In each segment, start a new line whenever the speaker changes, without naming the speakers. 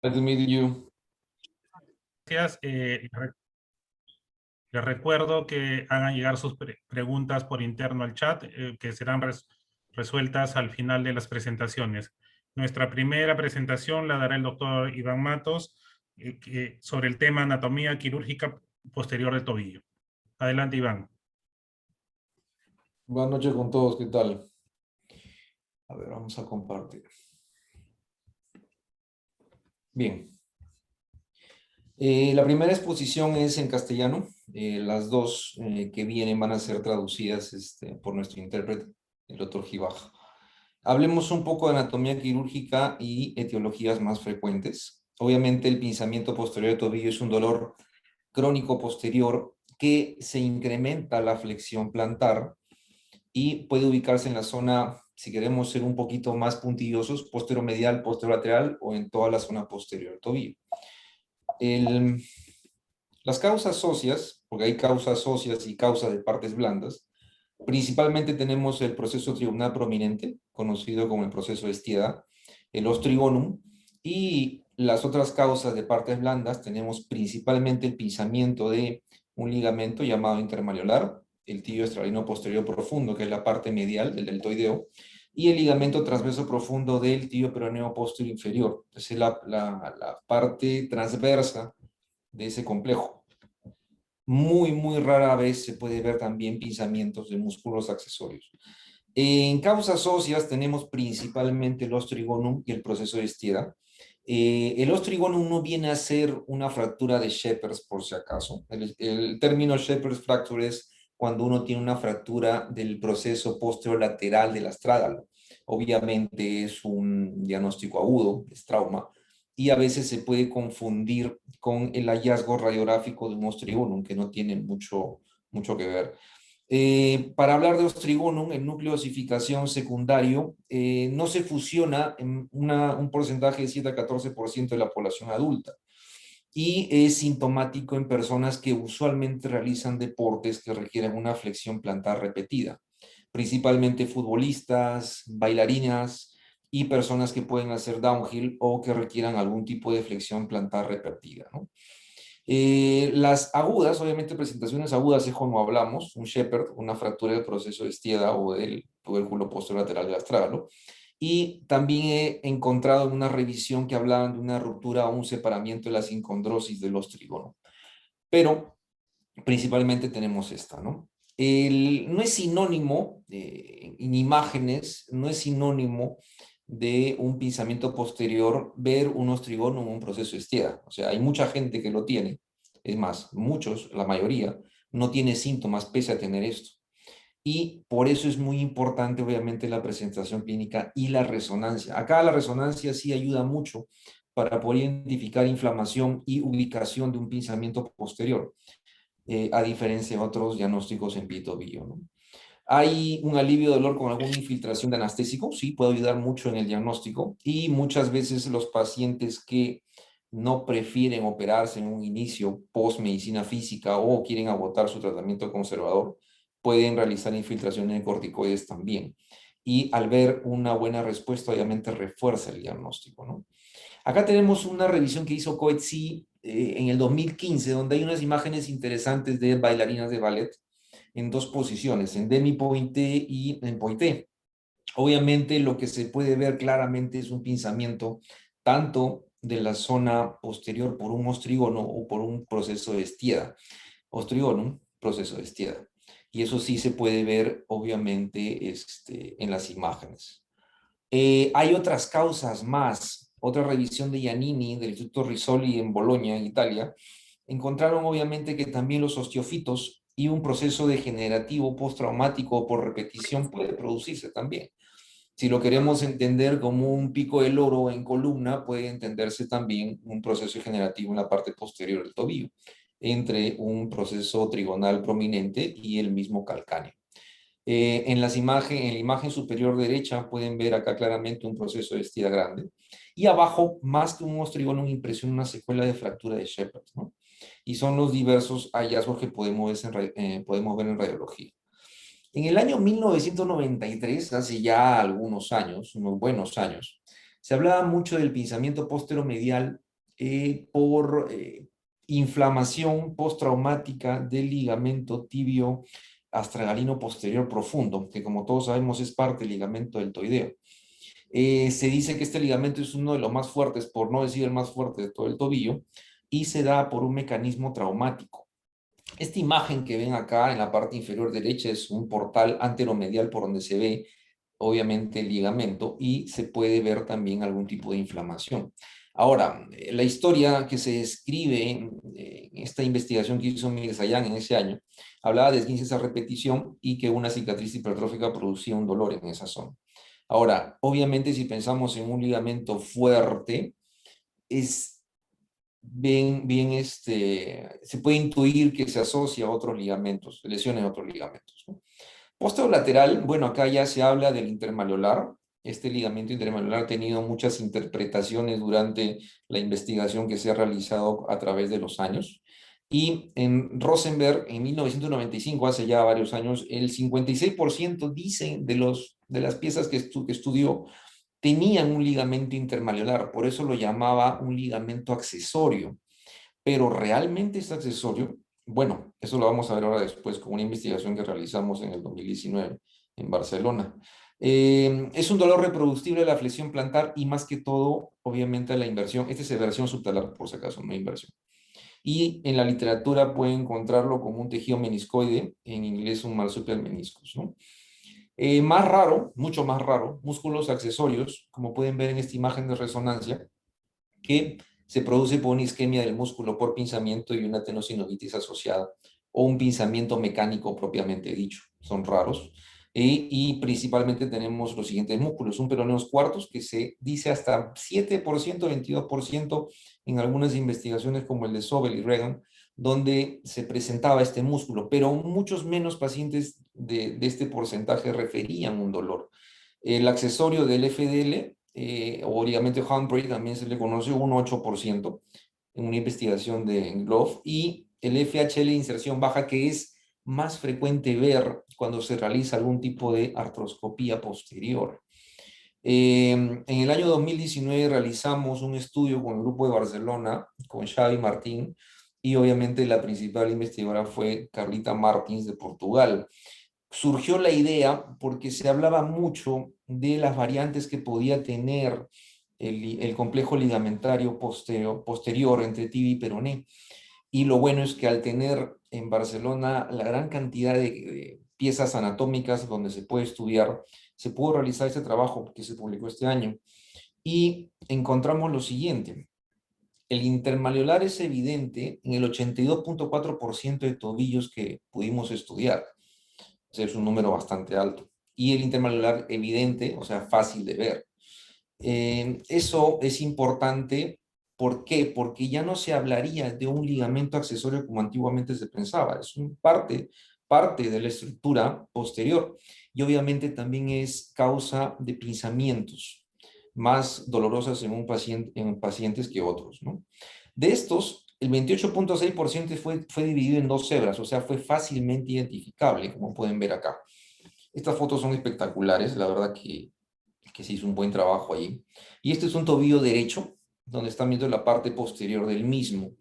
Nice to meet you.
Gracias. Les recuerdo que hagan llegar sus preguntas por interno al chat, que serán resueltas al final de las presentaciones. Nuestra primera presentación la dará el doctor Iván Matos sobre el tema anatomía quirúrgica posterior del tobillo. Adelante, Iván.
Buenas noches con todos, ¿qué tal? A ver, vamos a compartir. Bien. La primera exposición es en castellano. Las dos que vienen van a ser traducidas por nuestro intérprete, el doctor Gibaj. Hablemos un poco de anatomía quirúrgica y etiologías más frecuentes. Obviamente el pinzamiento posterior de tobillo es un dolor crónico posterior que se incrementa la flexión plantar y puede ubicarse en la zona, si queremos ser un poquito más puntillosos, posteromedial, posterolateral o en toda la zona posterior del tobillo. Las causas óseas, porque hay causas óseas y causas de partes blandas, principalmente tenemos el proceso trigonal prominente, conocido como el proceso de Stieda, el ostrigonum, y las otras causas de partes blandas tenemos principalmente el pinzamiento de un ligamento llamado intermalleolar, el tibio estrabismo posterior profundo, que es la parte medial del deltoideo, y el ligamento transverso profundo del tibio peroneo posterior inferior, es la parte transversa de ese complejo. Muy rara vez se puede ver también pinzamientos de músculos accesorios. En causas óseas tenemos principalmente el ostrigonum y el proceso de Stieda. El ostrigonum no viene a ser una fractura de Shepherd's, por si acaso. El término Shepherd's fracture es cuando uno tiene una fractura del proceso posterolateral del astrágalo. Obviamente es un diagnóstico agudo, es trauma, y a veces se puede confundir con el hallazgo radiográfico de un ostrigonum, que no tiene mucho que ver. Para hablar de ostrigonum, el núcleo de osificación secundario no se fusiona en un porcentaje de 7 a 14% de la población adulta y es sintomático en personas que usualmente realizan deportes que requieren una flexión plantar repetida, principalmente futbolistas, bailarinas y personas que pueden hacer downhill o que requieran algún tipo de flexión plantar repetida, ¿no? Las agudas, obviamente presentaciones agudas es como hablamos, un Shepherd, una fractura del proceso de Stieda o del tubérculo posterolateral del astrágalo. Y también he encontrado en una revisión que hablaban de una ruptura o un separamiento de la sincondrosis del ostrigono. Pero principalmente tenemos esta, ¿no? No es sinónimo, en imágenes, no es sinónimo de un pinzamiento posterior ver un ostrigono en un proceso de Stieda. O sea, hay mucha gente que lo tiene, es más, muchos, la mayoría, no tiene síntomas pese a tener esto. Y por eso es muy importante, obviamente, la presentación clínica y la resonancia. Acá la resonancia sí ayuda mucho para poder identificar inflamación y ubicación de un pinzamiento posterior, a diferencia de otros diagnósticos en pie y tobillo, ¿no? ¿Hay un alivio de dolor con alguna infiltración de anestésico? Sí, puede ayudar mucho en el diagnóstico y muchas veces los pacientes que no prefieren operarse en un inicio post-medicina física o quieren agotar su tratamiento conservador, pueden realizar infiltraciones de corticoides también. Y al ver una buena respuesta, obviamente refuerza el diagnóstico, ¿no? Acá tenemos una revisión que hizo Coetzee en el 2015, donde hay unas imágenes interesantes de bailarinas de ballet en dos posiciones, en demi-pointé y en pointé. Obviamente lo que se puede ver claramente es un pinzamiento tanto de la zona posterior por un ostrigono o por un proceso de Stieda. Ostrigonum, proceso de Stieda. Y eso sí se puede ver obviamente en las imágenes. Hay otras causas más. Otra revisión de Giannini del Instituto Rizzoli en Bolonia, en Italia, encontraron obviamente que también los osteofitos y un proceso degenerativo postraumático por repetición puede producirse también. Si lo queremos entender como un pico de loro en columna, puede entenderse también un proceso degenerativo en la parte posterior del tobillo, entre un proceso trigonal prominente y el mismo calcáneo. En la imagen superior derecha pueden ver acá claramente un proceso de Stieda grande. Y abajo, más que un ostrigono, impresiona una secuela de fractura de Shepherd, ¿no? Y son los diversos hallazgos que podemos ver en radiología. En el año 1993, hace ya algunos años, unos buenos años, se hablaba mucho del pinzamiento posteromedial por inflamación postraumática del ligamento tibio astragalino posterior profundo, que como todos sabemos es parte del ligamento deltoideo. Se dice que este ligamento es uno de los más fuertes, por no decir el más fuerte de todo el tobillo, y se da por un mecanismo traumático. Esta imagen que ven acá en la parte inferior derecha es un portal anteromedial por donde se ve obviamente el ligamento y se puede ver también algún tipo de inflamación. Ahora, la historia que se describe en esta investigación que hizo Mirzayan en ese año, hablaba de esguinces a repetición y que una cicatriz hipertrófica producía un dolor en esa zona. Ahora, obviamente si pensamos en un ligamento fuerte, es se puede intuir que se asocia a otros ligamentos, lesiones de otros ligamentos, ¿no? Posterolateral, bueno, acá ya se habla del intermalleolar. Este ligamento intermalleolar ha tenido muchas interpretaciones durante la investigación que se ha realizado a través de los años. Y en Rosenberg, en 1995, hace ya varios años, el 56% dicen de las piezas que estudió tenían un ligamento intermalleolar, por eso lo llamaba un ligamento accesorio. Pero realmente es accesorio. Bueno, eso lo vamos a ver ahora después con una investigación que realizamos en el 2019 en Barcelona. Es un dolor reproducible de la flexión plantar y más que todo, obviamente, la inversión. Esta es inversión subtalar, por si acaso, no inversión. Y en la literatura pueden encontrarlo como un tejido meniscoide, en inglés un marsupial meniscus, ¿no? Más raro, mucho más raro, músculos accesorios, como pueden ver en esta imagen de resonancia, que se produce por una isquemia del músculo por pinzamiento y una tenosinovitis asociada, o un pinzamiento mecánico propiamente dicho. Son raros. Y principalmente tenemos los siguientes músculos, un peroneos cuartos que se dice hasta 7%, 22% en algunas investigaciones como el de Sobel y Regan, donde se presentaba este músculo, pero muchos menos pacientes de este porcentaje referían un dolor. El accesorio del FDL o ligamento Humphrey también se le conoce un 8% en una investigación de Glove, y el FHL de inserción baja, que es más frecuente ver cuando se realiza algún tipo de artroscopía posterior. En el año 2019 realizamos un estudio con el grupo de Barcelona, con Xavi Martín, y obviamente la principal investigadora fue Carlita Martins de Portugal. Surgió la idea porque se hablaba mucho de las variantes que podía tener el complejo ligamentario posterior entre tibia y peroné. Y lo bueno es que al tener en Barcelona la gran cantidad de piezas anatómicas donde se puede estudiar, se pudo realizar este trabajo que se publicó este año. Y encontramos lo siguiente: el intermalleolar es evidente en el 82.4% de tobillos que pudimos estudiar. Es un número bastante alto. Y el intermalleolar evidente, o sea, fácil de ver. Eso es importante. ¿Por qué? Porque ya no se hablaría de un ligamento accesorio como antiguamente se pensaba. Es parte de la estructura posterior. Y obviamente también es causa de pinzamientos más dolorosas en pacientes que otros, ¿no? De estos, el 28.6% fue dividido en dos cebras, o sea, fue fácilmente identificable, como pueden ver acá. Estas fotos son espectaculares, la verdad que se hizo un buen trabajo ahí. Y este es un tobillo derecho, donde están viendo la parte posterior del mismo.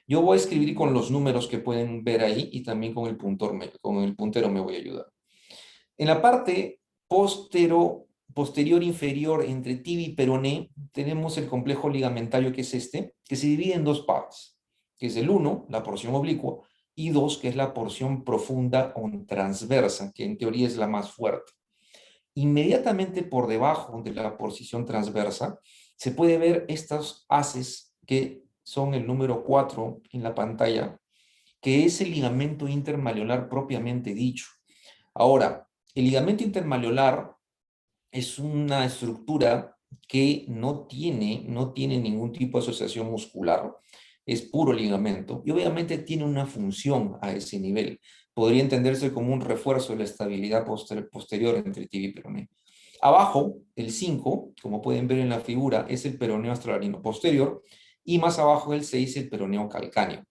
Yo voy a escribir con los números que pueden ver ahí y también con el puntero me voy a ayudar. En la parte posterior inferior entre tibia y peroné tenemos el complejo ligamentario, que es este, que se divide en dos partes, que es el 1, la porción oblicua, y 2, que es la porción profunda o transversa, que en teoría es la más fuerte. Inmediatamente por debajo de la porción transversa se puede ver estos haces que son el número 4 en la pantalla, que es el ligamento intermalleolar propiamente dicho. Ahora, el ligamento intermalleolar es una estructura que no tiene ningún tipo de asociación muscular, es puro ligamento y obviamente tiene una función a ese nivel. Podría entenderse como un refuerzo de la estabilidad posterior entre tibia y peroné. Abajo, el 5, como pueden ver en la figura, es el peroneo astragalino posterior, y más abajo el 6, el peroneo calcáneo.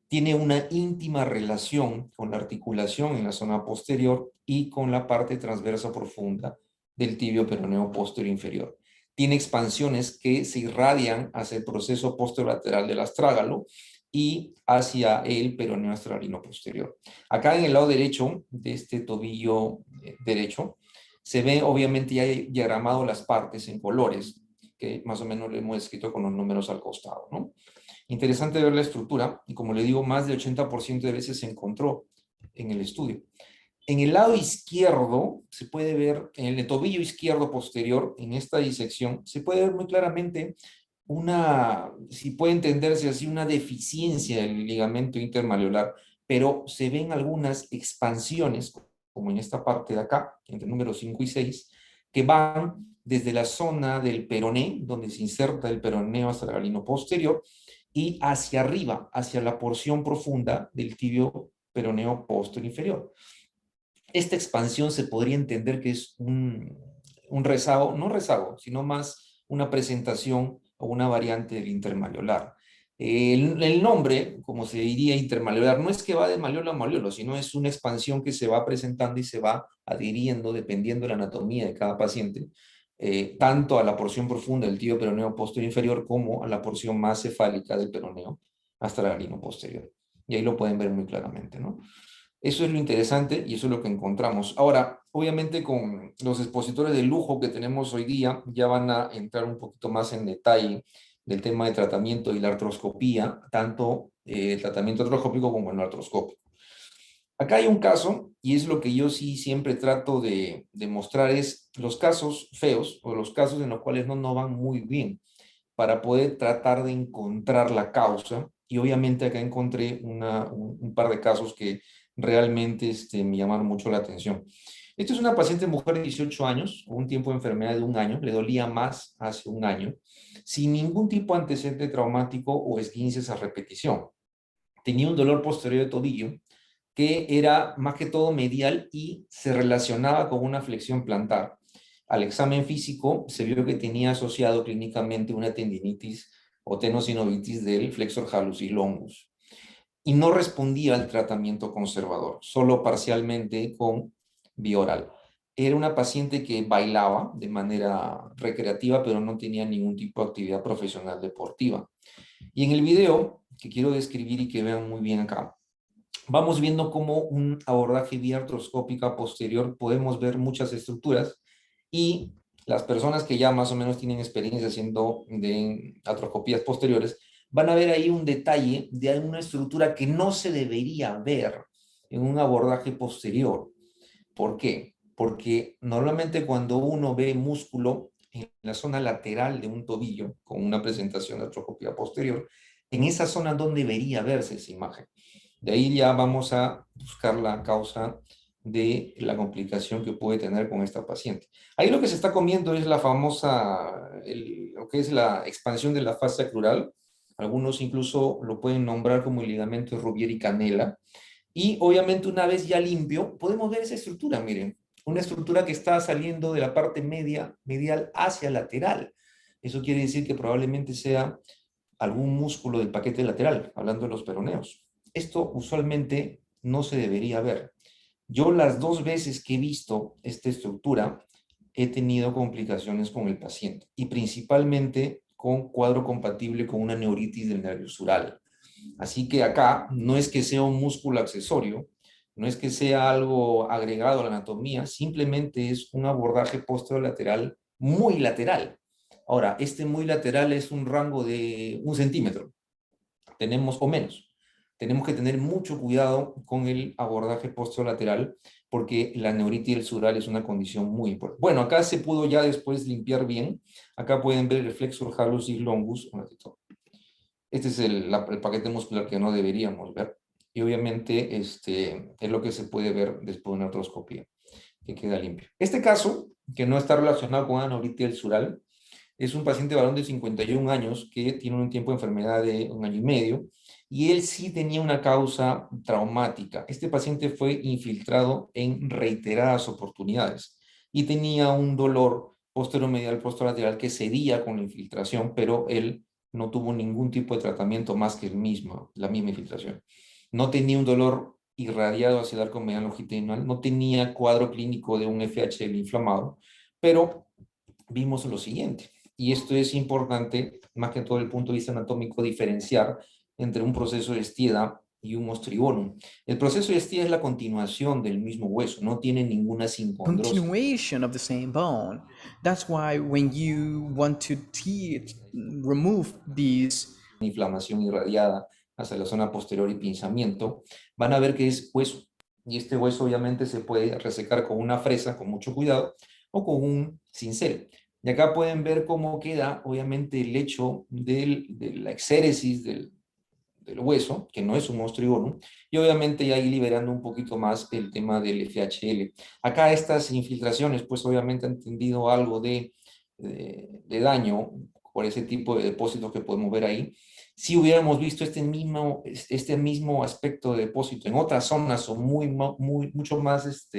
Tiene una íntima relación con la articulación en la zona posterior y con la parte transversa profunda del tibio peroneo posterior inferior. tiene expansiones que se irradian hacia el proceso posterolateral del astrágalo y hacia el peroneo astralino posterior. Acá en el lado derecho de este tobillo derecho, se ve obviamente ya diagramado las partes en colores, que más o menos lo hemos escrito con los números al costado, ¿no? Interesante ver la estructura, y como le digo, más del 80% de veces se encontró en el estudio. En el lado izquierdo se puede ver, en el tobillo izquierdo posterior, en esta disección, se puede ver muy claramente una, si puede entenderse así, una deficiencia del ligamento intermalleolar, pero se ven algunas expansiones, como en esta parte de acá, entre el número 5 y 6, que van desde la zona del peroné, donde se inserta el peroneo astragalino posterior, y hacia arriba, hacia la porción profunda del tibio peroneo posterior inferior. Esta expansión se podría entender que es un rezago, no rezago, sino más una presentación o una variante del intermalleolar. El nombre, como se diría intermalleolar, no es que va de malleolo a malleolo, sino es una expansión que se va presentando y se va adhiriendo dependiendo de la anatomía de cada paciente, tanto a la porción profunda del tibio peroneo posterior inferior como a la porción más cefálica del peroneo astragalino posterior. Y ahí lo pueden ver muy claramente, ¿no? Eso es lo interesante y eso es lo que encontramos. Ahora, obviamente con los expositores de lujo que tenemos hoy día, ya van a entrar un poquito más en detalle del tema de tratamiento y la artroscopía, tanto el tratamiento artroscópico como el no artroscópico. Acá hay un caso, y es lo que yo sí siempre trato de mostrar, es los casos feos o los casos en los cuales no van muy bien, para poder tratar de encontrar la causa. Y obviamente acá encontré un par de casos que realmente me llamaron mucho la atención. Esta es una paciente mujer de 18 años, con un tiempo de enfermedad de un año, le dolía más hace un año, sin ningún tipo de antecedente traumático o esguinces a repetición. Tenía un dolor posterior de tobillo que era más que todo medial y se relacionaba con una flexión plantar. Al examen físico se vio que tenía asociado clínicamente una tendinitis o tenosinovitis del flexor hallucis longus y no respondía al tratamiento conservador, solo parcialmente con vía oral. Era una paciente que bailaba de manera recreativa, pero no tenía ningún tipo de actividad profesional deportiva. Y en el video que quiero describir y que vean muy bien acá, vamos viendo cómo un abordaje vía artroscópica posterior podemos ver muchas estructuras y las personas que ya más o menos tienen experiencia haciendo de artroscopías posteriores van a ver ahí un detalle de una estructura que no se debería ver en un abordaje posterior. ¿Por qué? Porque normalmente cuando uno ve músculo en la zona lateral de un tobillo con una presentación de artroscopía posterior, en esa zona no debería verse esa imagen. De ahí ya vamos a buscar la causa de la complicación que puede tener con esta paciente. Ahí lo que se está comiendo es la famosa, lo que es la expansión de la fascia crural. Algunos incluso lo pueden nombrar como el ligamento de Rubier y Canela. Y obviamente una vez ya limpio, podemos ver esa estructura, miren. Una estructura que está saliendo de la parte medial hacia lateral. Eso quiere decir que probablemente sea algún músculo del paquete lateral, hablando de los peroneos. Esto usualmente no se debería ver. Yo las dos veces que he visto esta estructura he tenido complicaciones con el paciente y principalmente con cuadro compatible con una neuritis del nervio sural. Así que acá no es que sea un músculo accesorio, no es que sea algo agregado a la anatomía, simplemente es un abordaje posterolateral muy lateral. Ahora, este muy lateral es un rango de 1 centímetro, tenemos o menos. Tenemos que tener mucho cuidado con el abordaje posterolateral porque la neuritis del sural es una condición muy importante. Bueno, acá se pudo ya después limpiar bien. Acá pueden ver el flexor hallucis longus. Este es el paquete muscular que no deberíamos ver. Y obviamente es lo que se puede ver después de una artroscopía, que queda limpio. Este caso, que no está relacionado con neuritis del sural, es un paciente varón de 51 años que tiene un tiempo de enfermedad de 1 año y medio y él sí tenía una causa traumática. Este paciente fue infiltrado en reiteradas oportunidades y tenía un dolor posteromedial posterolateral que cedía con la infiltración, pero él no tuvo ningún tipo de tratamiento más que la misma infiltración. No tenía un dolor irradiado hacia el arco medial longitudinal, no tenía cuadro clínico de un FHL inflamado, pero vimos lo siguiente. y esto es importante, más que todo desde el punto de vista anatómico, diferenciar entre un proceso de Stieda y un ostribonum. El proceso de Stieda es la continuación del mismo hueso, no tiene ninguna sincondrosis.
Continuation of the same bone. That's why when you want to remove these
Inflamación irradiada hacia la zona posterior y pinzamiento, van a ver que es hueso. Y este hueso obviamente se puede resecar con una fresa, con mucho cuidado, o con un cincel. Y acá pueden ver cómo queda, obviamente, el hecho de la exéresis del hueso, que no es un ostribonum, y obviamente ya ahí liberando un poquito más el tema del FHL. Acá estas infiltraciones, pues obviamente han tendido algo de daño por ese tipo de depósitos que podemos ver ahí. Si hubiéramos visto este mismo aspecto de depósito en otras zonas o mucho más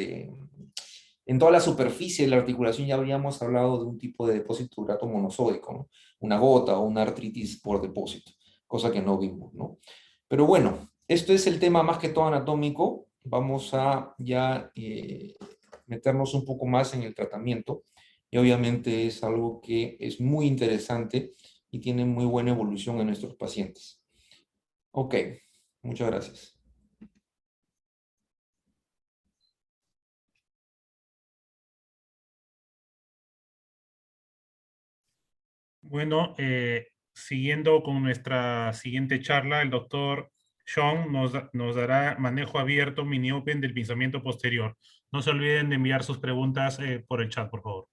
en toda la superficie de la articulación, ya habríamos hablado de un tipo de depósito urato monosódico, ¿no? Una gota o una artritis por depósito, cosa que no vimos, ¿no? Pero bueno, esto es el tema más que todo anatómico. Vamos a ya meternos un poco más en el tratamiento y obviamente es algo que es muy interesante y tiene muy buena evolución en nuestros pacientes. Ok, muchas gracias.
Bueno, siguiendo con nuestra siguiente charla, el doctor Sean nos dará manejo abierto mini-open del pinzamiento posterior. No se olviden de enviar sus preguntas por el chat, por favor.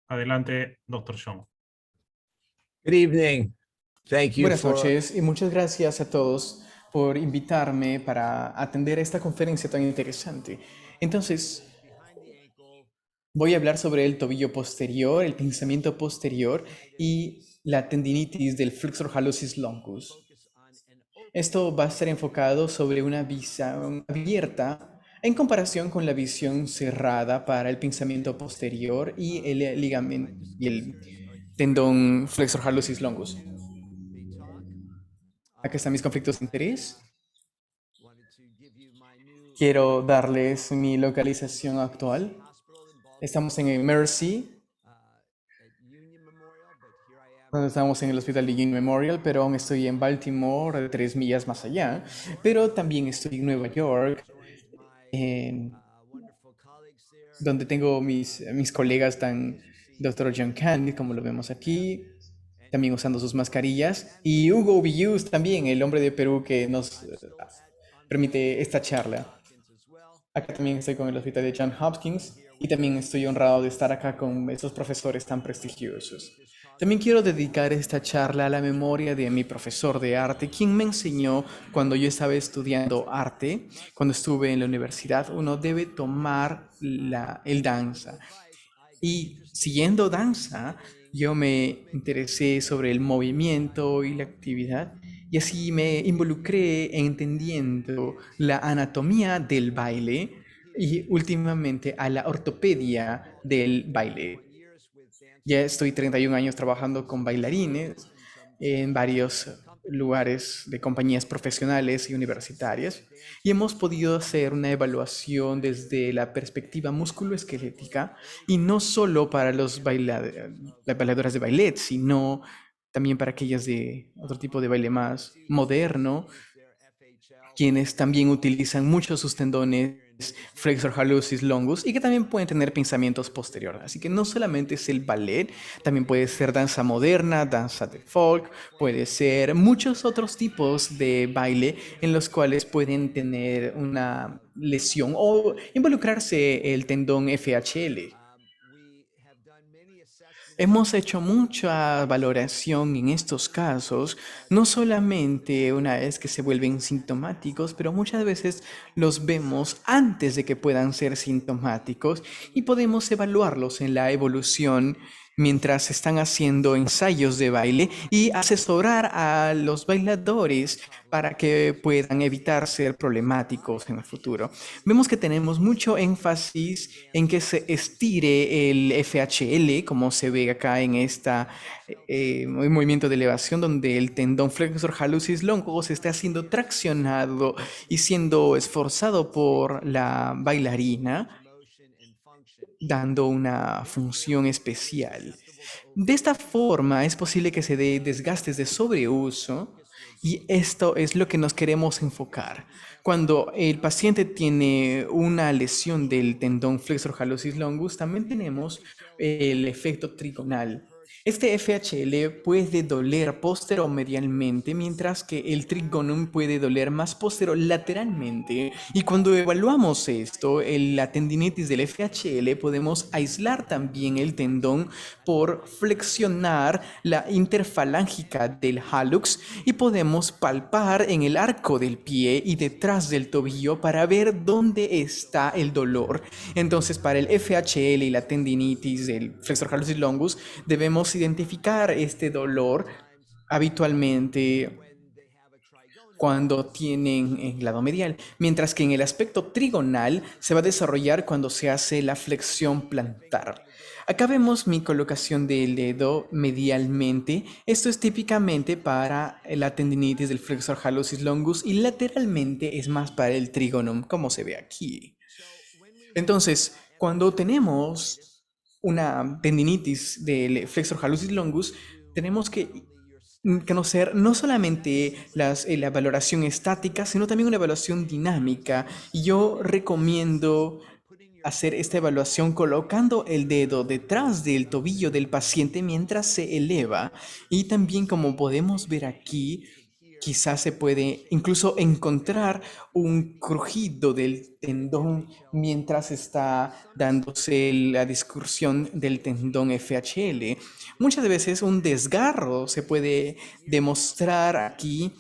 Adelante, doctor Sean.
Good evening. Thank you
Buenas
for
noches y muchas gracias a todos por invitarme para atender esta conferencia tan interesante. Entonces, voy a hablar sobre el tobillo posterior, el pinzamiento posterior y la tendinitis del flexor hallucis longus. Esto va a estar enfocado sobre una visión abierta en comparación con la visión cerrada para el pinzamiento posterior y el ligamento y el tendón flexor hallucis longus. Acá están mis conflictos de interés. Quiero darles mi localización actual. Estamos en el Mercy. Estamos en el hospital de Union Memorial, pero aún estoy en Baltimore, 3 millas más allá. Pero también estoy en Nueva York, donde tengo mis colegas, tan Dr. John Candy, como lo vemos aquí, también usando sus mascarillas. Y Hugo Villus también, el hombre de Perú que nos permite esta charla. Acá también estoy con el hospital de Johns Hopkins y también estoy honrado de estar acá con esos profesores tan prestigiosos. También quiero dedicar esta charla a la memoria de mi profesor de arte, quien me enseñó cuando yo estaba estudiando arte, cuando estuve en la universidad, uno debe tomar el danza. Y siguiendo danza, yo me interesé sobre el movimiento y la actividad, y así me involucré entendiendo la anatomía del baile y últimamente a la ortopedia del baile. Ya estoy 31 años trabajando con bailarines en varios lugares de compañías profesionales y universitarias y hemos podido hacer una evaluación desde la perspectiva musculoesquelética y no solo para las bailadoras de ballet, sino también para aquellas de otro tipo de baile más moderno, quienes también utilizan mucho sus tendones flexor hallucis longus y que también pueden tener pensamientos posteriores. Así que no solamente es el ballet, también puede ser danza moderna, danza de folk, puede ser muchos otros tipos de baile en los cuales pueden tener una lesión o involucrarse el tendón FHL. Hemos hecho mucha valoración en estos casos, no solamente una vez que se vuelven sintomáticos, pero muchas veces los vemos antes de que puedan ser sintomáticos y podemos evaluarlos en la evolución mientras están haciendo ensayos de baile y asesorar a los bailadores para que puedan evitar ser problemáticos en el futuro. Vemos que tenemos mucho énfasis en que se estire el FHL, como se ve acá en este movimiento de elevación, donde el tendón flexor hallucis longus está siendo traccionado y siendo esforzado por la bailarina. dando una función especial. De esta forma es posible que se dé desgastes de sobreuso y esto es lo que nos queremos enfocar. Cuando el paciente tiene una lesión del tendón flexor hallucis longus, también tenemos el efecto trigonal. Este FHL puede doler posteromedialmente, mientras que el trigonum puede doler más posterolateralmente. Y cuando evaluamos esto, la tendinitis del FHL, podemos aislar también el tendón por flexionar la interfalángica del hallux y podemos palpar en el arco del pie y detrás del tobillo para ver dónde está el dolor. Entonces, para el FHL y la tendinitis del flexor hallucis longus, debemos identificar este dolor habitualmente cuando tienen el lado medial, mientras que en el aspecto trigonal se va a desarrollar cuando se hace la flexión plantar. Acá vemos mi colocación del dedo medialmente. Esto es típicamente para la tendinitis del flexor hallucis longus y lateralmente es más para el trigonum, como se ve aquí. Entonces, cuando tenemos una tendinitis del flexor hallucis longus, tenemos que conocer no solamente la valoración estática, sino también una evaluación dinámica. Y yo recomiendo hacer esta evaluación colocando el dedo detrás del tobillo del paciente mientras se eleva. Y también, como podemos ver aquí, quizás se puede incluso encontrar un crujido del tendón mientras está dándose la discursión del tendón FHL. Muchas veces un desgarro se puede demostrar aquí.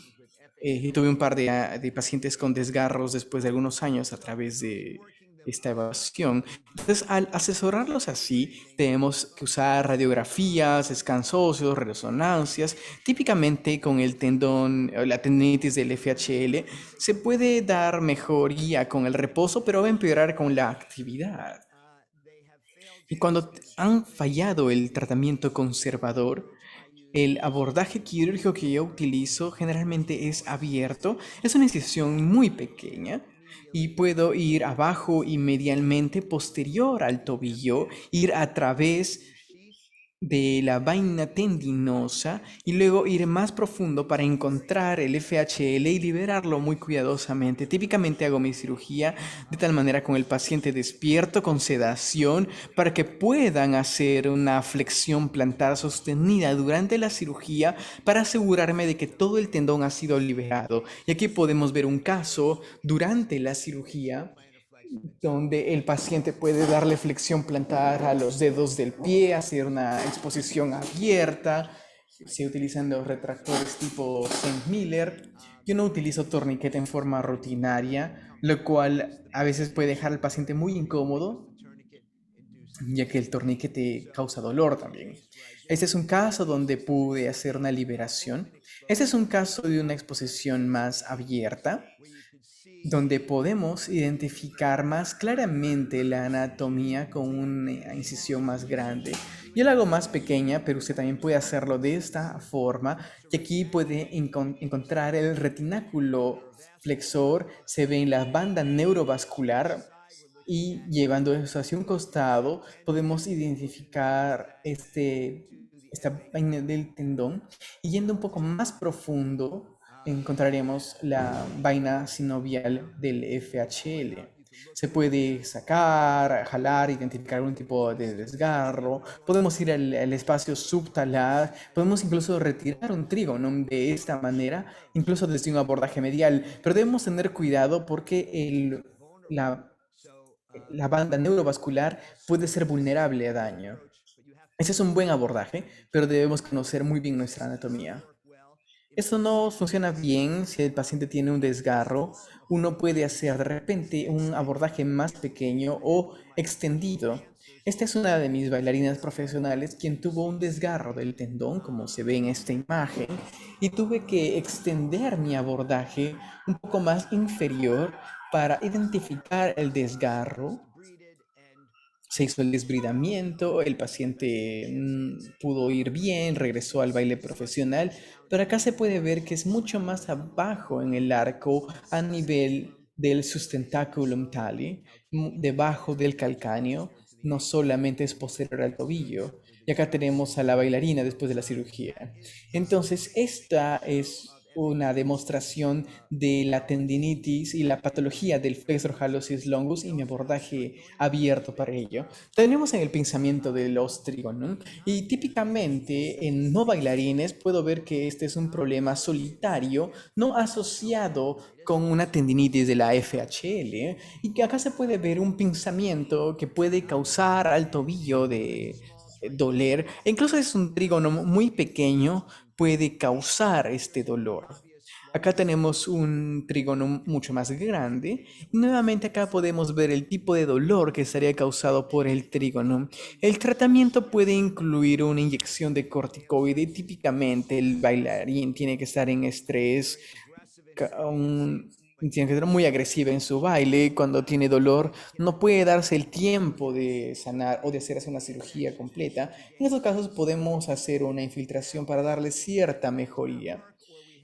Tuve un par de pacientes con desgarros después de algunos años a través de esta evaluación. Entonces, al asesorarlos así, tenemos que usar radiografías, scans óseos, resonancias. Típicamente con el tendón, la tendinitis del FHL, se puede dar mejoría con el reposo, pero va a empeorar con la actividad. Y cuando han fallado el tratamiento conservador, el abordaje quirúrgico que yo utilizo generalmente es abierto, es una incisión muy pequeña y puedo ir abajo y medialmente posterior al tobillo, ir a través de la vaina tendinosa y luego ir más profundo para encontrar el FHL y liberarlo muy cuidadosamente. Típicamente hago mi cirugía de tal manera con el paciente despierto, con sedación, para que puedan hacer una flexión plantar sostenida durante la cirugía para asegurarme de que todo el tendón ha sido liberado. Y aquí podemos ver un caso durante la cirugía donde el paciente puede darle flexión plantar a los dedos del pie, hacer una exposición abierta. Se utilizan los retractores tipo St. Miller. Yo no utilizo torniquete en forma rutinaria, lo cual a veces puede dejar al paciente muy incómodo, ya que el torniquete causa dolor también. Este es un caso donde pude hacer una liberación. Este es un caso de una exposición más abierta, donde podemos identificar más claramente la anatomía con una incisión más grande. Yo la hago más pequeña, pero usted también puede hacerlo de esta forma. Y aquí puede encontrar el retináculo flexor, se ve en la banda neurovascular y llevando eso hacia un costado podemos identificar esta vaina del tendón y yendo un poco más profundo encontraremos la vaina sinovial del FHL. Se puede sacar, jalar, identificar algún tipo de desgarro. Podemos ir al espacio subtalar. Podemos incluso retirar un trígono de esta manera, incluso desde un abordaje medial. Pero debemos tener cuidado porque la banda neurovascular puede ser vulnerable a daño. Ese es un buen abordaje, pero debemos conocer muy bien nuestra anatomía. Esto no funciona bien si el paciente tiene un desgarro. Uno puede hacer de repente un abordaje más pequeño o extendido. Esta es una de mis bailarinas profesionales quien tuvo un desgarro del tendón, como se ve en esta imagen, y tuve que extender mi abordaje un poco más inferior para identificar el desgarro. Se hizo el desbridamiento, el paciente pudo ir bien, regresó al baile profesional, pero acá se puede ver que es mucho más abajo en el arco a nivel del sustentaculum tali, debajo del calcáneo, no solamente es posterior al tobillo. Y acá tenemos a la bailarina después de la cirugía. Entonces, esta es una demostración de la tendinitis y la patología del flexor hallucis longus y mi abordaje abierto para ello. Tenemos en el pensamiento del ostrigonum y típicamente en no bailarines puedo ver que este es un problema solitario, no asociado con una tendinitis de la FHL, y que acá se puede ver un pinzamiento que puede causar al tobillo de doler, e incluso es un trígono muy pequeño, puede causar este dolor. Acá tenemos un trígono mucho más grande. Y nuevamente acá podemos ver el tipo de dolor que estaría causado por el trígono. El tratamiento puede incluir una inyección de corticoide. Típicamente el bailarín tiene que estar en estrés, tiene que ser muy agresiva en su baile. Cuando tiene dolor, no puede darse el tiempo de sanar o de hacerse una cirugía completa. En estos casos podemos hacer una infiltración para darle cierta mejoría.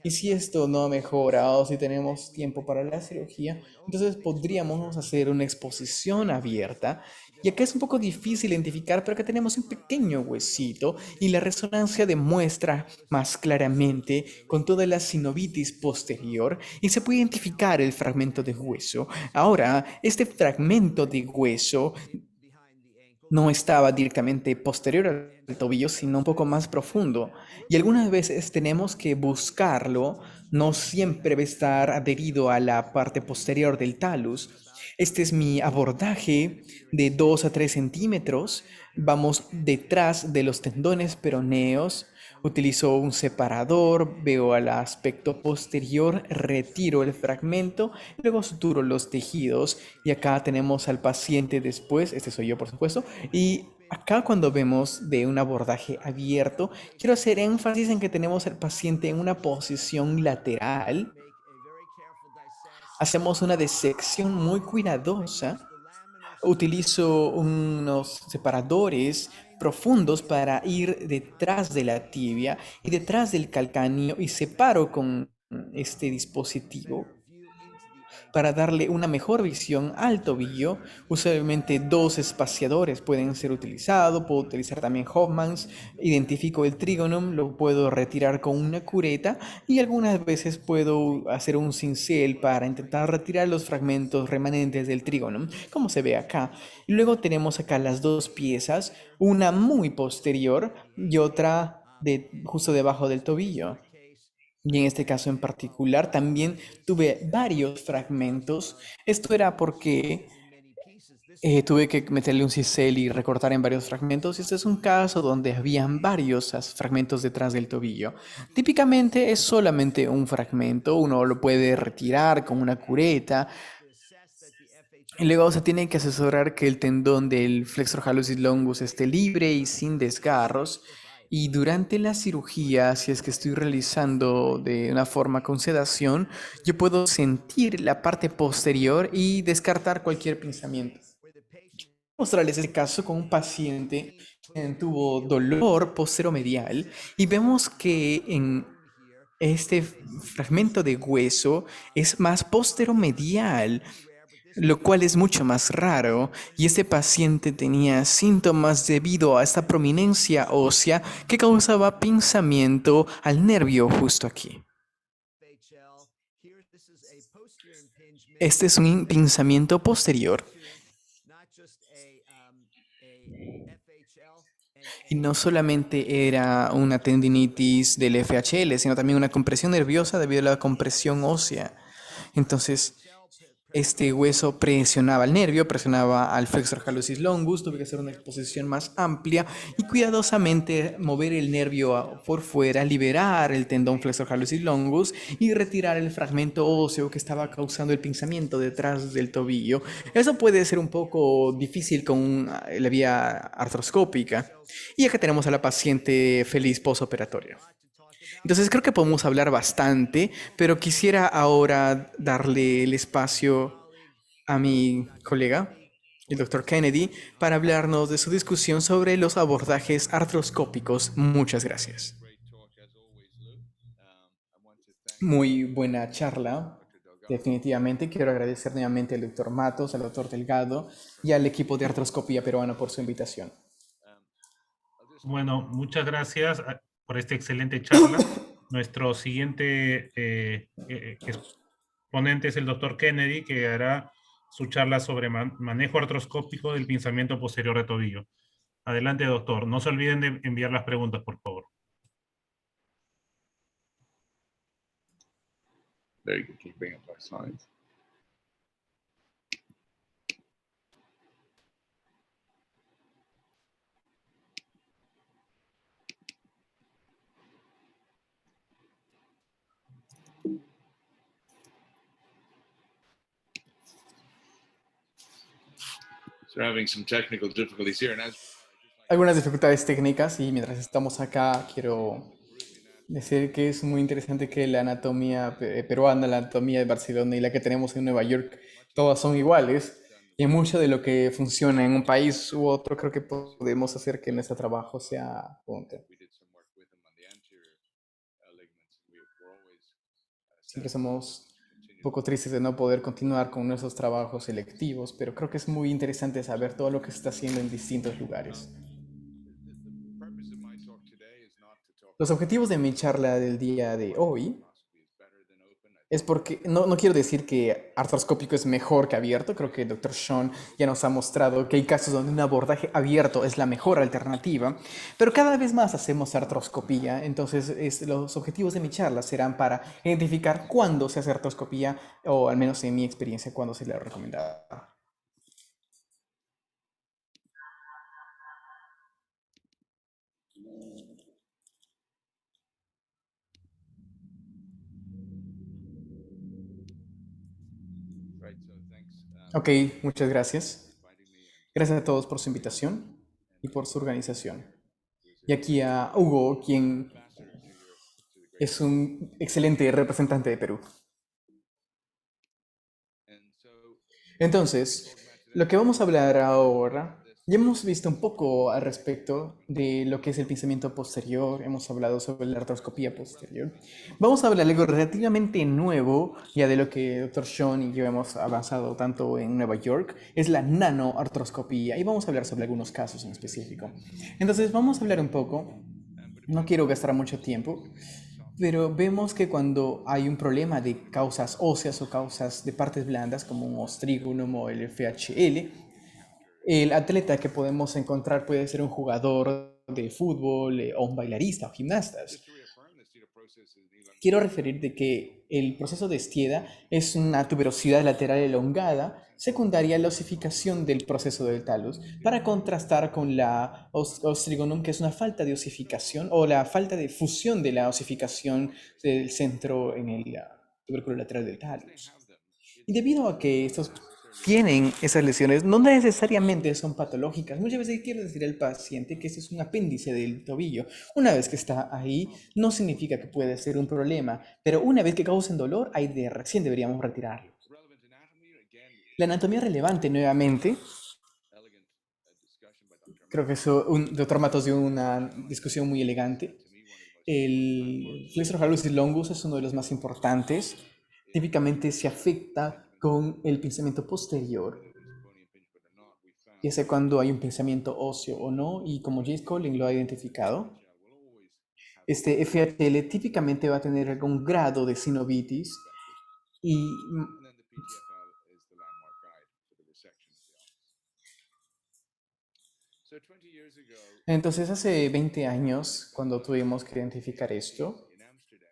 Y si esto no mejora o si tenemos tiempo para la cirugía, entonces podríamos hacer una exposición abierta. Y acá es un poco difícil identificar, pero acá tenemos un pequeño huesito y la resonancia demuestra más claramente con toda la sinovitis posterior y se puede identificar el fragmento de hueso. Ahora, este fragmento de hueso no estaba directamente posterior al tobillo, sino un poco más profundo. Y algunas veces tenemos que buscarlo, no siempre va a estar adherido a la parte posterior del talus. Este es mi abordaje de 2 a 3 centímetros. Vamos detrás de los tendones peroneos. Utilizo un separador, veo al aspecto posterior, retiro el fragmento, luego suturo los tejidos y acá tenemos al paciente después, este soy yo por supuesto, y acá cuando vemos de un abordaje abierto, quiero hacer énfasis en que tenemos al paciente en una posición lateral. Hacemos una disección muy cuidadosa. Utilizo unos separadores profundos para ir detrás de la tibia y detrás del calcáneo y separo con este dispositivo para darle una mejor visión al tobillo. Usualmente 2 espaciadores pueden ser utilizados, puedo utilizar también Hoffmans, identifico el trígonum, lo puedo retirar con una cureta y algunas veces puedo hacer un cincel para intentar retirar los fragmentos remanentes del trígonum, como se ve acá. Y luego tenemos acá las 2 piezas, una muy posterior y otra justo debajo del tobillo. Y en este caso en particular también tuve varios fragmentos. Esto era porque tuve que meterle un cincel y recortar en varios fragmentos. Este es un caso donde habían varios fragmentos detrás del tobillo. Típicamente es solamente un fragmento, uno lo puede retirar con una cureta. Y luego se tiene que asesorar que el tendón del flexor hallucis longus esté libre y sin desgarros. Y durante la cirugía, si es que estoy realizando de una forma con sedación, yo puedo sentir la parte posterior y descartar cualquier pensamiento. Mostrarles el caso con un paciente que tuvo dolor posteromedial y vemos que en este fragmento de hueso es más posteromedial, lo cual es mucho más raro, y este paciente tenía síntomas debido a esta prominencia ósea que causaba pinzamiento al nervio justo aquí. Este es un pinzamiento posterior. Y no solamente era una tendinitis del FHL, sino también una compresión nerviosa debido a la compresión ósea. Entonces, este hueso presionaba el nervio, presionaba al flexor hallucis longus, tuve que hacer una exposición más amplia y cuidadosamente mover el nervio por fuera, liberar el tendón flexor hallucis longus y retirar el fragmento óseo que estaba causando el pinzamiento detrás del tobillo. Eso puede ser un poco difícil con la vía artroscópica. Y acá tenemos a la paciente feliz postoperatorio. Entonces creo que podemos hablar bastante, pero quisiera ahora darle el espacio a mi colega, el doctor Kennedy, para hablarnos de su discusión sobre los abordajes artroscópicos. Muchas gracias. Muy buena charla. Definitivamente quiero agradecer nuevamente al doctor Matos, al doctor Delgado y al equipo de artroscopía peruana por su invitación.
Bueno, muchas gracias por esta excelente charla. Nuestro siguiente exponente es el doctor Kennedy, que hará su charla sobre manejo artroscópico del pinzamiento posterior de tobillo. Adelante, doctor. No se olviden de enviar las preguntas, por favor.
Very good. Can you bring up our slides? So we're having some technical difficulties here, and as
Algunas dificultades técnicas y mientras estamos acá quiero decir que es muy interesante que la anatomía peruana, la anatomía de Barcelona y la que tenemos en Nueva York, todas son iguales. Y mucho de lo que funciona en un país u otro, creo que podemos hacer que nuestro trabajo sea junto.
we did some work with them on the anterior ligaments, we're always
Siempre somos un poco tristes de no poder continuar con nuestros trabajos selectivos, pero creo que es muy interesante saber todo lo que se está haciendo en distintos lugares.
the purpose of my talk today is not to talk
Los objetivos de mi charla del día de hoy
arthroscopy is better than open.
es porque no quiero decir que artroscópico es mejor que abierto. Creo que el Dr. Sean ya nos ha mostrado que hay casos donde un abordaje abierto es la mejor alternativa, pero cada vez más hacemos artroscopía. Entonces los objetivos de mi charla serán para identificar cuándo se hace artroscopía, o al menos en mi experiencia, cuándo se le recomendaba.
Right, so thanks
Ok, muchas gracias.
for inviting me.
Gracias a todos por su invitación y por su organización. Y aquí a Hugo, quien es un excelente representante de Perú.
And so
Entonces, lo que vamos a hablar ahora, ya hemos visto un poco al respecto de lo que es el pinzamiento posterior, hemos hablado sobre la artroscopía posterior. Vamos a hablar de algo relativamente nuevo, ya de lo que el Dr. Sean y yo hemos avanzado tanto en Nueva York, es la nanoartroscopía, y vamos a hablar sobre algunos casos en específico. Entonces, vamos a hablar un poco, no quiero gastar mucho tiempo, pero vemos que cuando hay un problema de causas óseas o causas de partes blandas, como un ostrígulum o el FHL, el atleta que podemos encontrar puede ser un jugador de fútbol o un bailarista o gimnastas.
to reaffirm the Stieter process is the
Quiero referir de que el proceso de Stieda es una tuberosidad lateral elongada secundaria a la osificación del proceso del talus, para contrastar con la ostrigonum, que es una falta de osificación o la falta de fusión de la osificación del centro en el tubérculo lateral del talus. Y debido a que estos tienen esas lesiones, no necesariamente son patológicas. Muchas veces quiere decir al paciente que este es un apéndice del tobillo. Una vez que está ahí, no significa que puede ser un problema, pero una vez que causen dolor, ahí recién deberíamos retirarlo.
relevant anatomy. Again,
La anatomía relevante, nuevamente,
elegant discussion by Dr.
creo que eso, Dr. Matos dio una discusión muy elegante.
To me, one of the most
El flexor hallucis longus es uno de los más importantes. Típicamente se afecta con el pinzamiento posterior,
bony impingement or not, we found
ya sea cuando hay un pinzamiento óseo o no, y como James Collins lo ha identificado,
will always have
este FHL típicamente va a tener algún grado de sinovitis y
and then the PTFL is the landmark guide for the resection of the office. So 20 years ago
entonces hace 20 años, cuando tuvimos que identificar esto
in Amsterdam,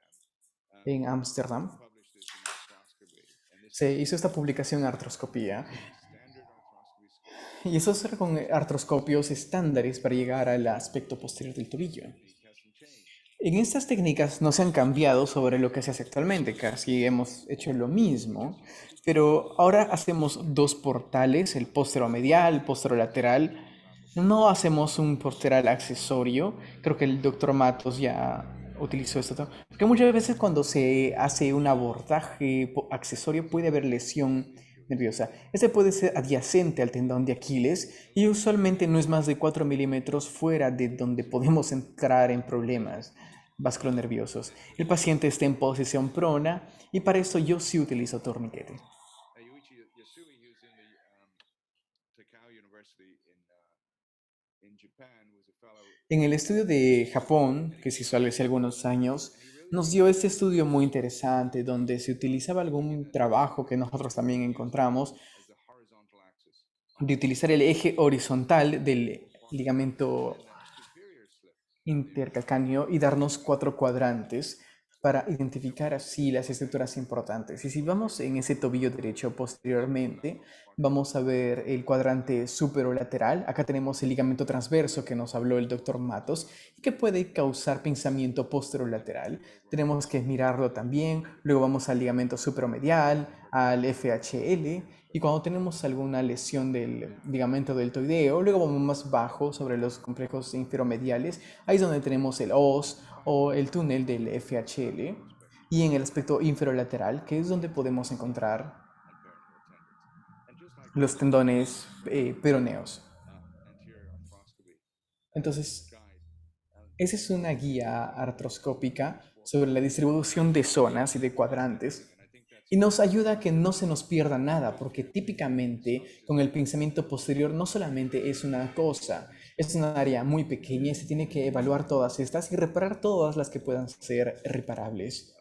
en Ámsterdam,
published this in arthroscopy, and this
se hizo esta publicación en artroscopía,
standard arthroscopy score
y esos eran con artroscopios estándares para llegar al aspecto posterior del tobillo.
hasn't changed.
En estas técnicas no se han cambiado sobre lo que se hace actualmente, casi hemos hecho lo mismo, pero ahora hacemos dos portales, el posteromedial, el posterolateral. No hacemos un posteral accesorio, creo que el doctor Matos ya utilizó esto, porque muchas veces cuando se hace un abordaje accesorio puede haber lesión nerviosa. Este puede ser adyacente al tendón de Aquiles y usualmente no es más de 4 milímetros fuera de donde podemos entrar en problemas vasculonerviosos. El paciente está en posición prona y para esto yo sí utilizo torniquete.
Yuichi Yasui, he was in the Takao University in Japan, was a fellow.
En el estudio de Japón, que se hizo hace algunos años, nos dio este estudio muy interesante donde se utilizaba algún trabajo que nosotros también encontramos
As the horizontal axis.
de utilizar el eje horizontal del ligamento
Superior slip.
intercalcáneo y darnos 4 cuadrantes para identificar así las estructuras importantes. Y si vamos en ese tobillo derecho posteriormente, vamos a ver el cuadrante superolateral. Acá tenemos el ligamento transverso que nos habló el doctor Matos y que puede causar pinzamiento posterolateral. Tenemos que mirarlo también. Luego vamos al ligamento superomedial, al FHL. Y cuando tenemos alguna lesión del ligamento deltoideo, luego vamos más bajo sobre los complejos inferomediales. Ahí es donde tenemos el os o el túnel del FHL. Y en el aspecto inferolateral, que es donde podemos encontrar
And just like
los tendones peroneos.
anterior arthroscopy
Entonces,
guide,
esa es una guía artroscópica sobre la distribución de zonas y de cuadrantes.
and I think that's
Y nos ayuda a que no se nos pierda nada, porque típicamente con el pensamiento posterior no solamente es una cosa, es una área muy pequeña y se tiene que evaluar todas estas y reparar todas las que puedan ser reparables.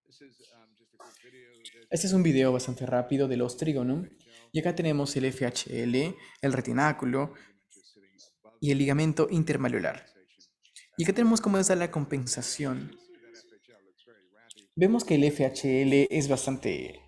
this is just a quick video. There's
Este es un video bastante rápido del ostrigonum y acá tenemos el FHL, el retináculo
just sitting above
y el ligamento intermalular. Y acá tenemos cómo está la compensación.
see that FHL looks very ratty.
Vemos que el FHL es bastante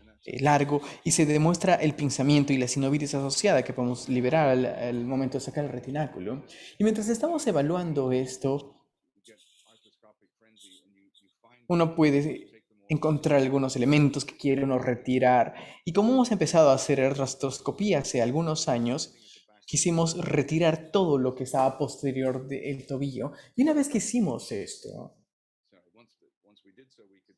largo y se demuestra el pinzamiento y la sinovitis asociada que podemos liberar al momento de sacar el retináculo. Y mientras estamos evaluando esto,
You get arthroscopic frenzy and you find
uno puede encontrar algunos elementos que quiere uno retirar. Y como hemos empezado a hacer artroscopía hace algunos años, quisimos retirar todo lo que estaba posterior del tobillo. Y una vez que hicimos esto,
once we did so we could